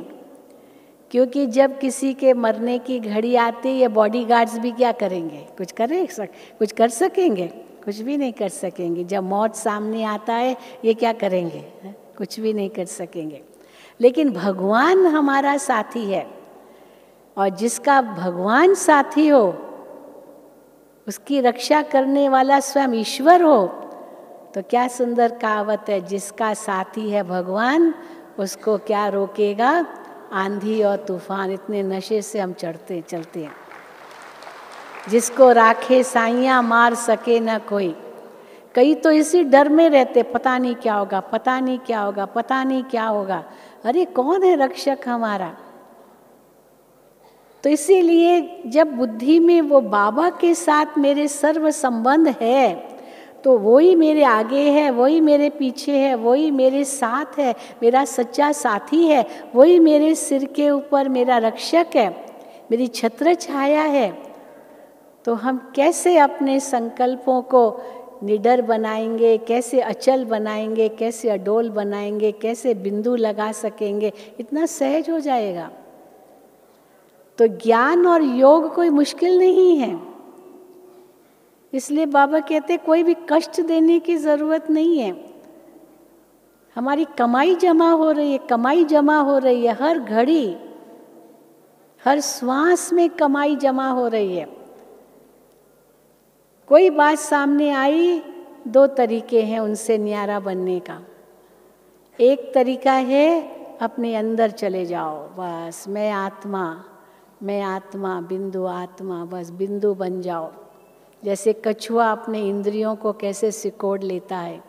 क्योंकि जब किसी के मरने की घड़ी आती है, ये बॉडीगार्ड्स भी क्या करेंगे? कुछ कर सकेंगे? कुछ भी नहीं कर सकेंगे। जब मौत सामने आता है, ये क्या करेंगे? कुछ भी नहीं कर सकेंगे। लेकिन भगवान हमारा साथी है, और जिसका भगवान साथी हो, उसकी रक्षा करने वाला स्वयं ईश्वर हो, तो क्या सुंदर कहावत है, जिसका साथी है भगवान, उसको क्या रोकेगा आंधी और तूफान। इतने नशे से हम चलते हैं। जिसको राखे साइयाँ मार सके न कोई। कई तो इसी डर में रहते, पता नहीं क्या होगा, पता नहीं क्या होगा, पता नहीं क्या होगा। अरे कौन है रक्षक हमारा? तो इसीलिए जब बुद्धि में वो बाबा के साथ मेरे सर्व संबंध है, तो वही मेरे आगे है, वही मेरे पीछे है, वही मेरे साथ है, मेरा सच्चा साथी है, वही मेरे सिर के ऊपर मेरा रक्षक है, मेरी छत्र छाया है, तो हम कैसे अपने संकल्पों को निडर बनाएंगे, कैसे अचल बनाएंगे, कैसे अडोल बनाएंगे, कैसे बिंदु लगा सकेंगे, इतना सहज हो जाएगा। तो ज्ञान और योग कोई मुश्किल नहीं है। इसलिए बाबा कहते कोई भी कष्ट देने की जरूरत नहीं है। हमारी कमाई जमा हो रही है, कमाई जमा हो रही है, हर घड़ी हर श्वास में कमाई जमा हो रही है। कोई बात सामने आई, दो तरीके हैं उनसे न्यारा बनने का। एक तरीका है अपने अंदर चले जाओ, बस मैं आत्मा, बिंदु आत्मा, बस बिंदु बन जाओ। जैसे कछुआ अपने इंद्रियों को कैसे सिकोड़ लेता है,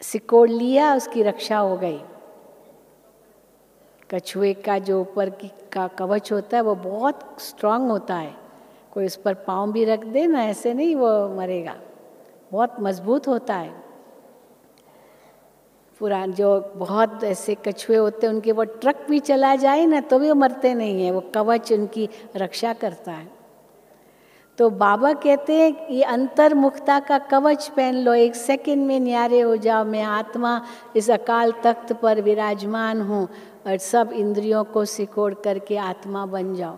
सिकोड़ लिया, उसकी रक्षा हो गई। कछुए का जो ऊपर का कवच होता है वो बहुत स्ट्रांग होता है, कोई उस पर पाँव भी रख दे ना, ऐसे नहीं वो मरेगा, बहुत मजबूत होता है। पुरान जो बहुत ऐसे कछुए होते हैं उनके वो ट्रक भी चला जाए ना तो भी वो मरते नहीं है, वो कवच उनकी रक्षा करता है। तो बाबा कहते हैं ये अंतर्मुखता का कवच पहन लो, 1 सेकंड में न्यारे हो जाओ, मैं आत्मा इस अकाल तख्त पर विराजमान हूँ, और सब इंद्रियों को सिकोड़ करके आत्मा बन जाओ।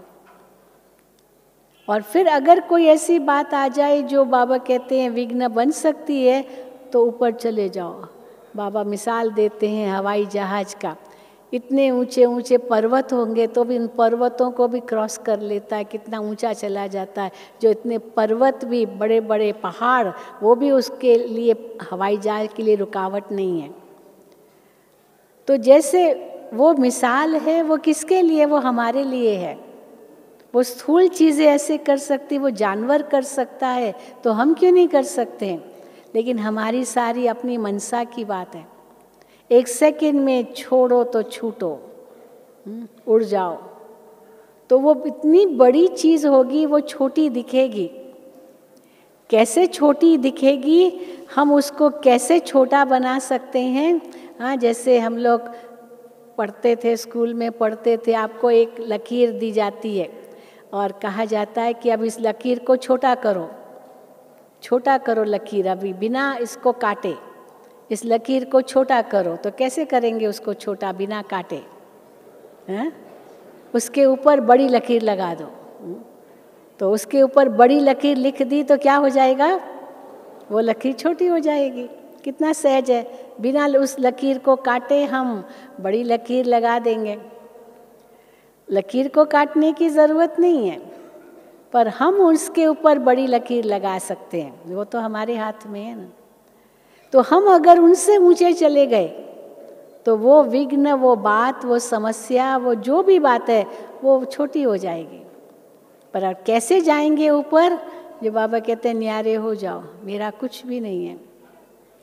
और फिर अगर कोई ऐसी बात आ जाए जो बाबा कहते हैं विघ्न बन सकती है, तो ऊपर चले जाओ। बाबा मिसाल देते हैं हवाई जहाज का, इतने ऊंचे ऊंचे पर्वत होंगे तो भी उन पर्वतों को भी क्रॉस कर लेता है, कितना ऊंचा चला जाता है। जो इतने पर्वत भी, बड़े बड़े पहाड़, वो भी उसके लिए, हवाई जहाज के लिए रुकावट नहीं है। तो जैसे वो मिसाल है, वो किसके लिए? वो हमारे लिए है। वो स्थूल चीज़ें ऐसे कर सकती, वो जानवर कर सकता है, तो हम क्यों नहीं कर सकते हैं? लेकिन हमारी सारी अपनी मनसा की बात है। 1 सेकंड में छोड़ो तो छूटो, उड़ जाओ, तो वो इतनी बड़ी चीज़ होगी, वो छोटी दिखेगी। कैसे छोटी दिखेगी, हम उसको कैसे छोटा बना सकते हैं? हाँ, जैसे हम लोग पढ़ते थे, स्कूल में पढ़ते थे, आपको एक लकीर दी जाती है और कहा जाता है कि अब इस लकीर को छोटा करो, छोटा करो लकीर, अभी बिना इसको काटे इस लकीर को छोटा करो। तो कैसे करेंगे उसको छोटा बिना काटे? हैं? उसके ऊपर बड़ी लकीर लगा दो। तो उसके ऊपर बड़ी लकीर लिख दी तो क्या हो जाएगा? वो लकीर छोटी हो जाएगी। कितना सहज है, बिना उस लकीर को काटे हम बड़ी लकीर लगा देंगे। लकीर को काटने की ज़रूरत नहीं है, पर हम उसके ऊपर बड़ी लकीर लगा सकते हैं, वो तो हमारे हाथ में है ना। तो हम अगर उनसे ऊंचे चले गए तो वो विघ्न, वो बात, वो समस्या, वो जो भी बात है वो छोटी हो जाएगी। पर अब कैसे जाएंगे ऊपर? जो बाबा कहते हैं न्यारे हो जाओ, मेरा कुछ भी नहीं है,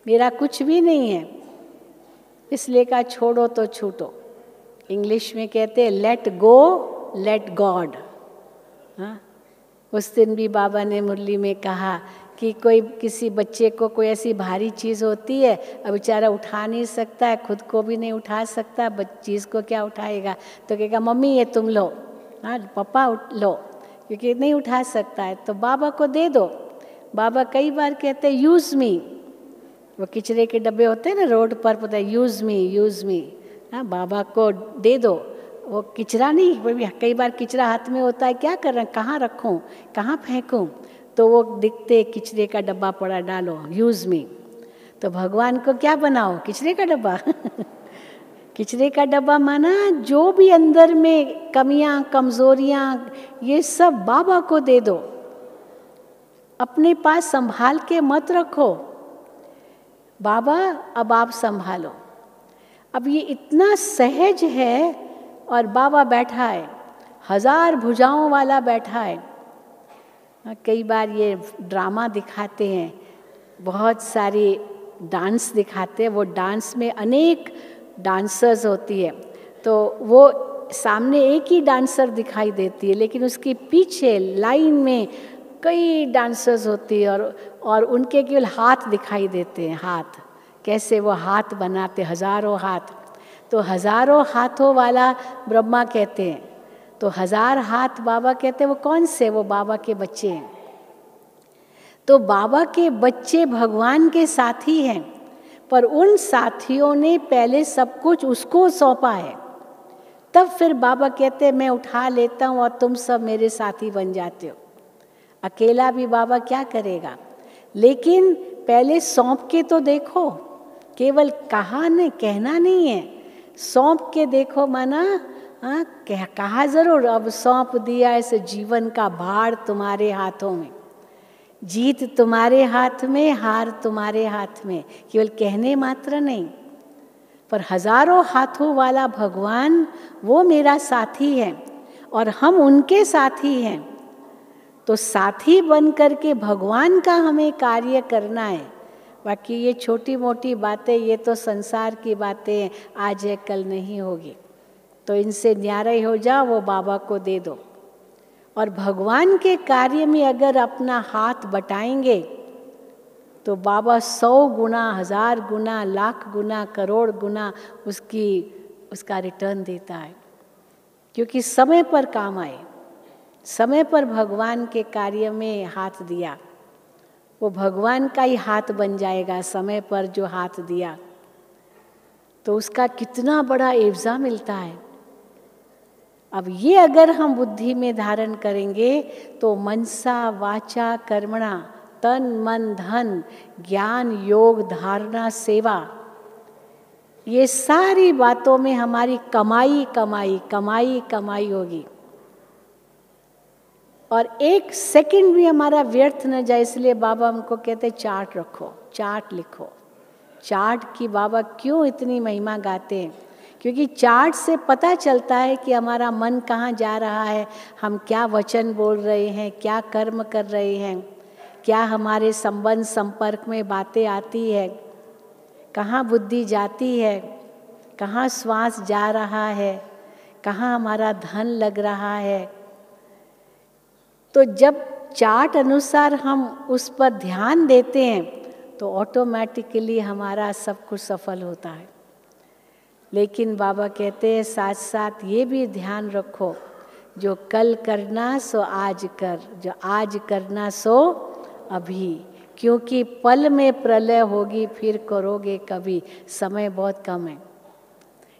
मेरा कुछ भी नहीं है, इसलिए का छोड़ो तो छूटो। इंग्लिश में कहते हैं लेट गो लेट गॉड। हाँ, उस दिन भी बाबा ने मुरली में कहा कि कोई किसी बच्चे को कोई ऐसी भारी चीज़ होती है, अब बेचारा उठा नहीं सकता है, खुद को भी नहीं उठा सकता, चीज़ को क्या उठाएगा? तो कहेगा मम्मी ये तुम लो, हाँ पापा लो, क्योंकि नहीं उठा सकता है, तो बाबा को दे दो। बाबा कई बार कहते हैं यूज़ मी, वो किचरे के डब्बे होते हैं ना रोड पर, पता है यूज़ मी, हाँ बाबा को दे दो। वो किचरा नहीं, कई बार किचरा हाथ में होता है, क्या कर रहे हैं, कहाँ रखूँ, कहाँ फेंकूँ? तो वो दिखते किचरे का डब्बा पड़ा, डालो यूज़ मी। तो भगवान को क्या बनाओ? किचरे का डब्बा। किचरे का डब्बा माना जो भी अंदर में कमियां, कमजोरियां, ये सब बाबा को दे दो, अपने पास संभाल के मत रखो। बाबा अब आप संभालो। अब ये इतना सहज है, और बाबा बैठा है, 1000 भुजाओं वाला बैठा है। कई बार ये ड्रामा दिखाते हैं, बहुत सारी डांस दिखाते हैं, वो डांस में अनेक डांसर्स होती है, तो वो सामने एक ही डांसर दिखाई देती है, लेकिन उसके पीछे लाइन में कई डांसर्स होती है और उनके केवल हाथ दिखाई देते हैं। हाथ कैसे वो हाथ बनाते, हजारों हाथ। तो हजारों हाथों वाला ब्रह्मा कहते हैं। तो 1000 हाथ बाबा कहते हैं वो कौन से? वो बाबा के बच्चे हैं। तो बाबा के बच्चे भगवान के साथी हैं, पर उन साथियों ने पहले सब कुछ उसको सौंपा है। तब फिर बाबा कहते हैं मैं उठा लेता हूँ और तुम सब मेरे साथी बन जाते हो। अकेला भी बाबा क्या करेगा, लेकिन पहले सौंप के तो देखो। केवल कहना नहीं है, सौंप के देखो। माना कहा जरूर, अब सौंप दिया इस जीवन का भार तुम्हारे हाथों में, जीत तुम्हारे हाथ में, हार तुम्हारे हाथ में। केवल कहने मात्र नहीं, पर हजारों हाथों वाला भगवान वो मेरा साथी है और हम उनके साथी हैं। तो साथी बन करके भगवान का हमें कार्य करना है। बाकी ये छोटी मोटी बातें, ये तो संसार की बातें, आज है कल नहीं होगी। तो इनसे न्यारे हो जाओ, वो बाबा को दे दो। और भगवान के कार्य में अगर अपना हाथ बटाएंगे तो बाबा 100 गुना, 1000 गुना, लाख गुना, करोड़ गुना उसका रिटर्न देता है। क्योंकि समय पर काम आए, समय पर भगवान के कार्य में हाथ दिया, वो भगवान का ही हाथ बन जाएगा। समय पर जो हाथ दिया तो उसका कितना बड़ा एवजा मिलता है। अब ये अगर हम बुद्धि में धारण करेंगे तो मनसा वाचा कर्मणा, तन मन धन, ज्ञान योग धारणा सेवा, ये सारी बातों में हमारी कमाई कमाई कमाई कमाई होगी। और एक सेकंड भी हमारा व्यर्थ न जाए, इसलिए बाबा हमको कहते चार्ट रखो, चार्ट लिखो। चार्ट की बाबा क्यों इतनी महिमा गाते हैं? क्योंकि चार्ट से पता चलता है कि हमारा मन कहाँ जा रहा है, हम क्या वचन बोल रहे हैं, क्या कर्म कर रहे हैं, क्या हमारे संबंध संपर्क में बातें आती है, कहाँ बुद्धि जाती है, कहाँ श्वास जा रहा है, कहाँ हमारा धन लग रहा है। तो जब चार्ट अनुसार हम उस पर ध्यान देते हैं तो ऑटोमेटिकली हमारा सब कुछ सफल होता है। लेकिन बाबा कहते हैं साथ साथ ये भी ध्यान रखो, जो कल करना सो आज कर, जो आज करना सो अभी, क्योंकि पल में प्रलय होगी, फिर करोगे कभी, समय बहुत कम है।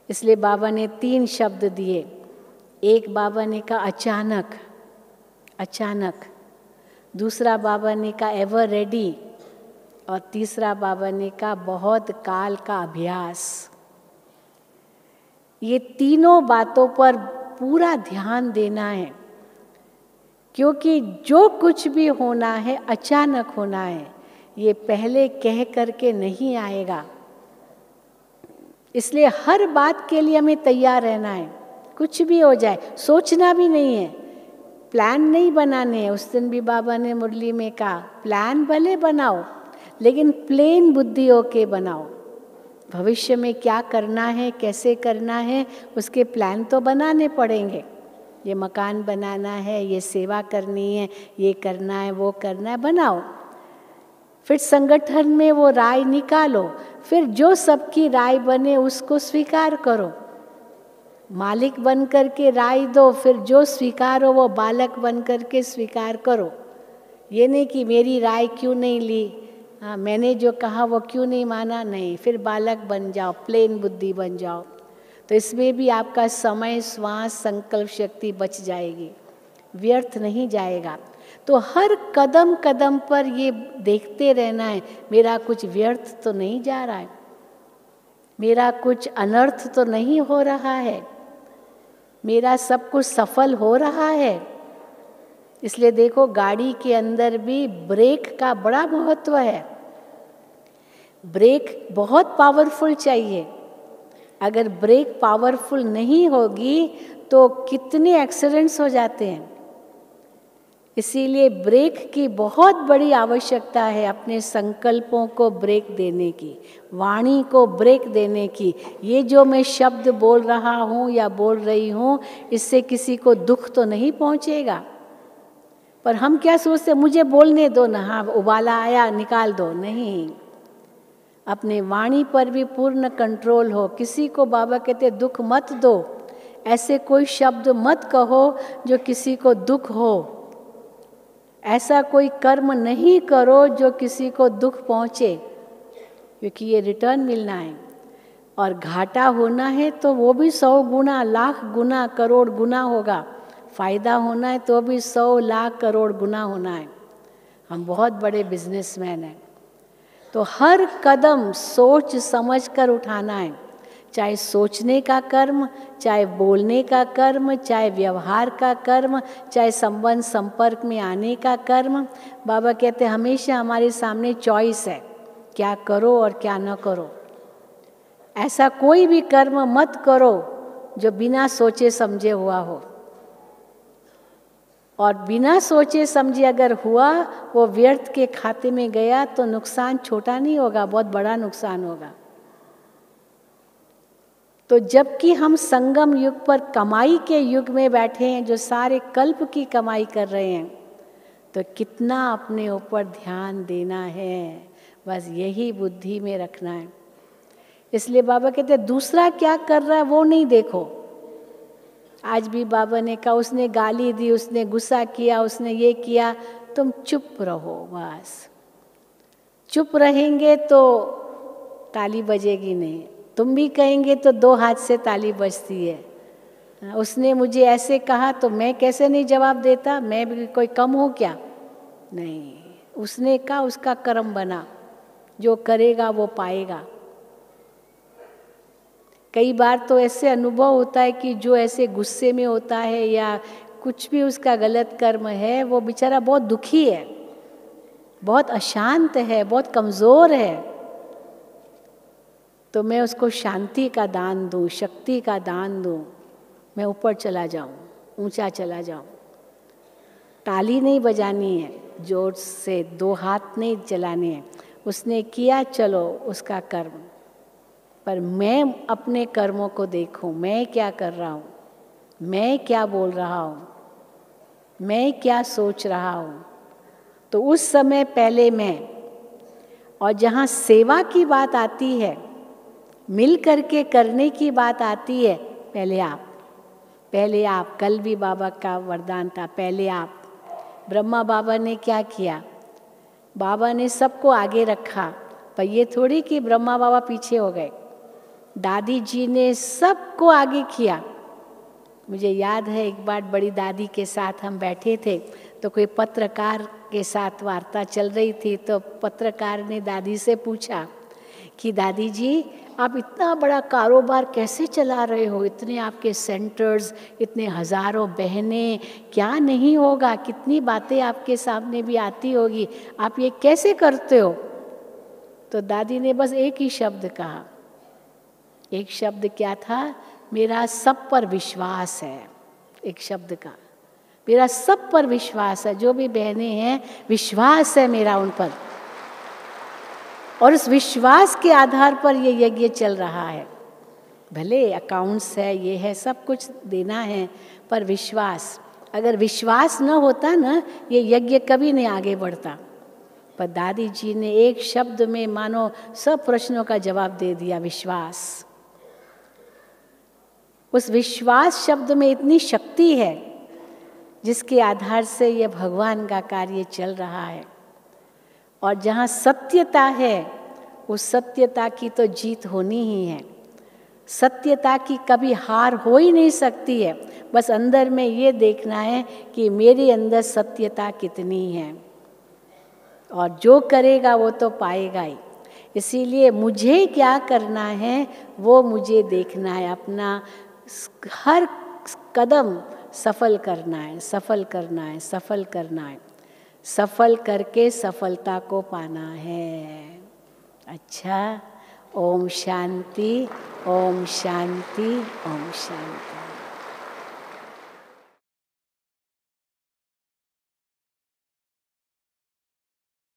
इसलिए बाबा ने 3 शब्द दिए। एक बाबा ने कहा अचानक, अचानक। दूसरा बाबा ने कहा एवर रेडी, और तीसरा बाबा ने कहा बहुत काल का अभ्यास। ये तीनों बातों पर पूरा ध्यान देना है, क्योंकि जो कुछ भी होना है अचानक होना है, ये पहले कह करके नहीं आएगा। इसलिए हर बात के लिए हमें तैयार रहना है। कुछ भी हो जाए, सोचना भी नहीं है, प्लान नहीं बनाने हैं। उस दिन भी बाबा ने मुरली में कहा प्लान भले बनाओ, लेकिन प्लेन बुद्धि होके बनाओ। भविष्य में क्या करना है, कैसे करना है, उसके प्लान तो बनाने पड़ेंगे। ये मकान बनाना है, ये सेवा करनी है, ये करना है, वो करना है, बनाओ। फिर संगठन में वो राय निकालो, फिर जो सबकी राय बने उसको स्वीकार करो। मालिक बन करके राय दो, फिर जो स्वीकार हो वो बालक बन करके स्वीकार करो। ये नहीं कि मेरी राय क्यों नहीं ली, हाँ मैंने जो कहा वो क्यों नहीं माना, नहीं, फिर बालक बन जाओ, प्लेन बुद्धि बन जाओ। तो इसमें भी आपका समय, श्वास, संकल्प शक्ति बच जाएगी, व्यर्थ नहीं जाएगा। तो हर कदम कदम पर ये देखते रहना है, मेरा कुछ व्यर्थ तो नहीं जा रहा है, मेरा कुछ अनर्थ तो नहीं हो रहा है, मेरा सब कुछ सफल हो रहा है। इसलिए देखो गाड़ी के अंदर भी ब्रेक का बड़ा महत्व है। ब्रेक बहुत पावरफुल चाहिए। अगर ब्रेक पावरफुल नहीं होगी तो कितने एक्सीडेंट्स हो जाते हैं। इसीलिए ब्रेक की बहुत बड़ी आवश्यकता है, अपने संकल्पों को ब्रेक देने की, वाणी को ब्रेक देने की। ये जो मैं शब्द बोल रहा हूँ या बोल रही हूँ, इससे किसी को दुख तो नहीं पहुँचेगा। पर हम क्या सोचते, मुझे बोलने दो ना, हाँ उबाला आया निकाल दो। नहीं, अपने वाणी पर भी पूर्ण कंट्रोल हो। किसी को बाबा कहते दुख मत दो, ऐसे कोई शब्द मत कहो जो किसी को दुख हो। ऐसा कोई कर्म नहीं करो जो किसी को दुख पहुँचे, क्योंकि ये रिटर्न मिलना है। और घाटा होना है तो वो भी 100 गुना, लाख गुना, करोड़ गुना होगा। फायदा होना है तो भी 100 लाख करोड़ गुना होना है। हम बहुत बड़े बिजनेसमैन हैं, तो हर कदम सोच समझ कर उठाना है। चाहे सोचने का कर्म, चाहे बोलने का कर्म, चाहे व्यवहार का कर्म, चाहे संबंध संपर्क में आने का कर्म। बाबा कहते हैं हमेशा हमारे सामने चॉइस है, क्या करो और क्या न करो। ऐसा कोई भी कर्म मत करो जो बिना सोचे समझे हुआ हो। और बिना सोचे समझे अगर हुआ, वो व्यर्थ के खाते में गया तो नुकसान छोटा नहीं होगा, बहुत बड़ा नुकसान होगा। तो जबकि हम संगम युग पर कमाई के युग में बैठे हैं, जो सारे कल्प की कमाई कर रहे हैं, तो कितना अपने ऊपर ध्यान देना है, बस यही बुद्धि में रखना है। इसलिए बाबा कहते हैं दूसरा क्या कर रहा है वो नहीं देखो। आज भी बाबा ने कहा उसने गाली दी, उसने गुस्सा किया, उसने ये किया, तुम चुप रहो बस। चुप रहेंगे तो ताली बजेगी नहीं, तुम भी कहेंगे तो 2 हाथ से ताली बजती है। उसने मुझे ऐसे कहा तो मैं कैसे नहीं जवाब देता, मैं भी कोई कम हूँ क्या? नहीं, उसने कहा उसका कर्म बना, जो करेगा वो पाएगा। कई बार तो ऐसे अनुभव होता है कि जो ऐसे गुस्से में होता है या कुछ भी उसका गलत कर्म है, वो बेचारा बहुत दुखी है, बहुत अशांत है, बहुत कमज़ोर है। तो मैं उसको शांति का दान दूँ, शक्ति का दान दूँ, मैं ऊपर चला जाऊँ, ऊंचा चला जाऊँ। ताली नहीं बजानी है जोर से, 2 हाथ नहीं चलाने हैं। उसने किया, चलो उसका कर्म, पर मैं अपने कर्मों को देखूं, मैं क्या कर रहा हूँ, मैं क्या बोल रहा हूँ, मैं क्या सोच रहा हूँ। तो उस समय पहले मैं, और जहाँ सेवा की बात आती है, मिल करके करने की बात आती है, पहले आप, पहले आप। कल भी बाबा का वरदान था, पहले आप। ब्रह्मा बाबा ने क्या किया, बाबा ने सबको आगे रखा, पर ये थोड़ी कि ब्रह्मा बाबा पीछे हो गए। दादी जी ने सबको आगे किया। मुझे याद है एक बार बड़ी दादी के साथ हम बैठे थे, तो कोई पत्रकार के साथ वार्ता चल रही थी, तो पत्रकार ने दादी से पूछा कि दादी जी आप इतना बड़ा कारोबार कैसे चला रहे हो, इतने आपके सेंटर्स, इतने हज़ारों बहनें, क्या नहीं होगा, कितनी बातें आपके सामने भी आती होगी, आप ये कैसे करते हो? तो दादी ने बस एक ही शब्द कहा। एक शब्द क्या था? मेरा सब पर विश्वास है। एक शब्द का, मेरा सब पर विश्वास है, जो भी बहनें हैं विश्वास है मेरा उन पर, और उस विश्वास के आधार पर ये यज्ञ चल रहा है। भले अकाउंट्स है, ये है, सब कुछ देना है, पर विश्वास, अगर विश्वास न होता ना, ये यज्ञ कभी नहीं आगे बढ़ता। पर दादी जी ने एक शब्द में मानो सब प्रश्नों का जवाब दे दिया, विश्वास। उस विश्वास शब्द में इतनी शक्ति है, जिसके आधार से यह भगवान का कार्य चल रहा है। और जहाँ सत्यता है, उस सत्यता की तो जीत होनी ही है। सत्यता की कभी हार हो ही नहीं सकती है। बस अंदर में ये देखना है कि मेरे अंदर सत्यता कितनी है, और जो करेगा वो तो पाएगा ही। इसीलिए मुझे क्या करना है वो मुझे देखना है, अपना हर कदम सफल करना है, सफल करना है, सफल करना है, सफल करके सफलता को पाना है। अच्छा, ओम शांति, ओम शांति, ओम शांति।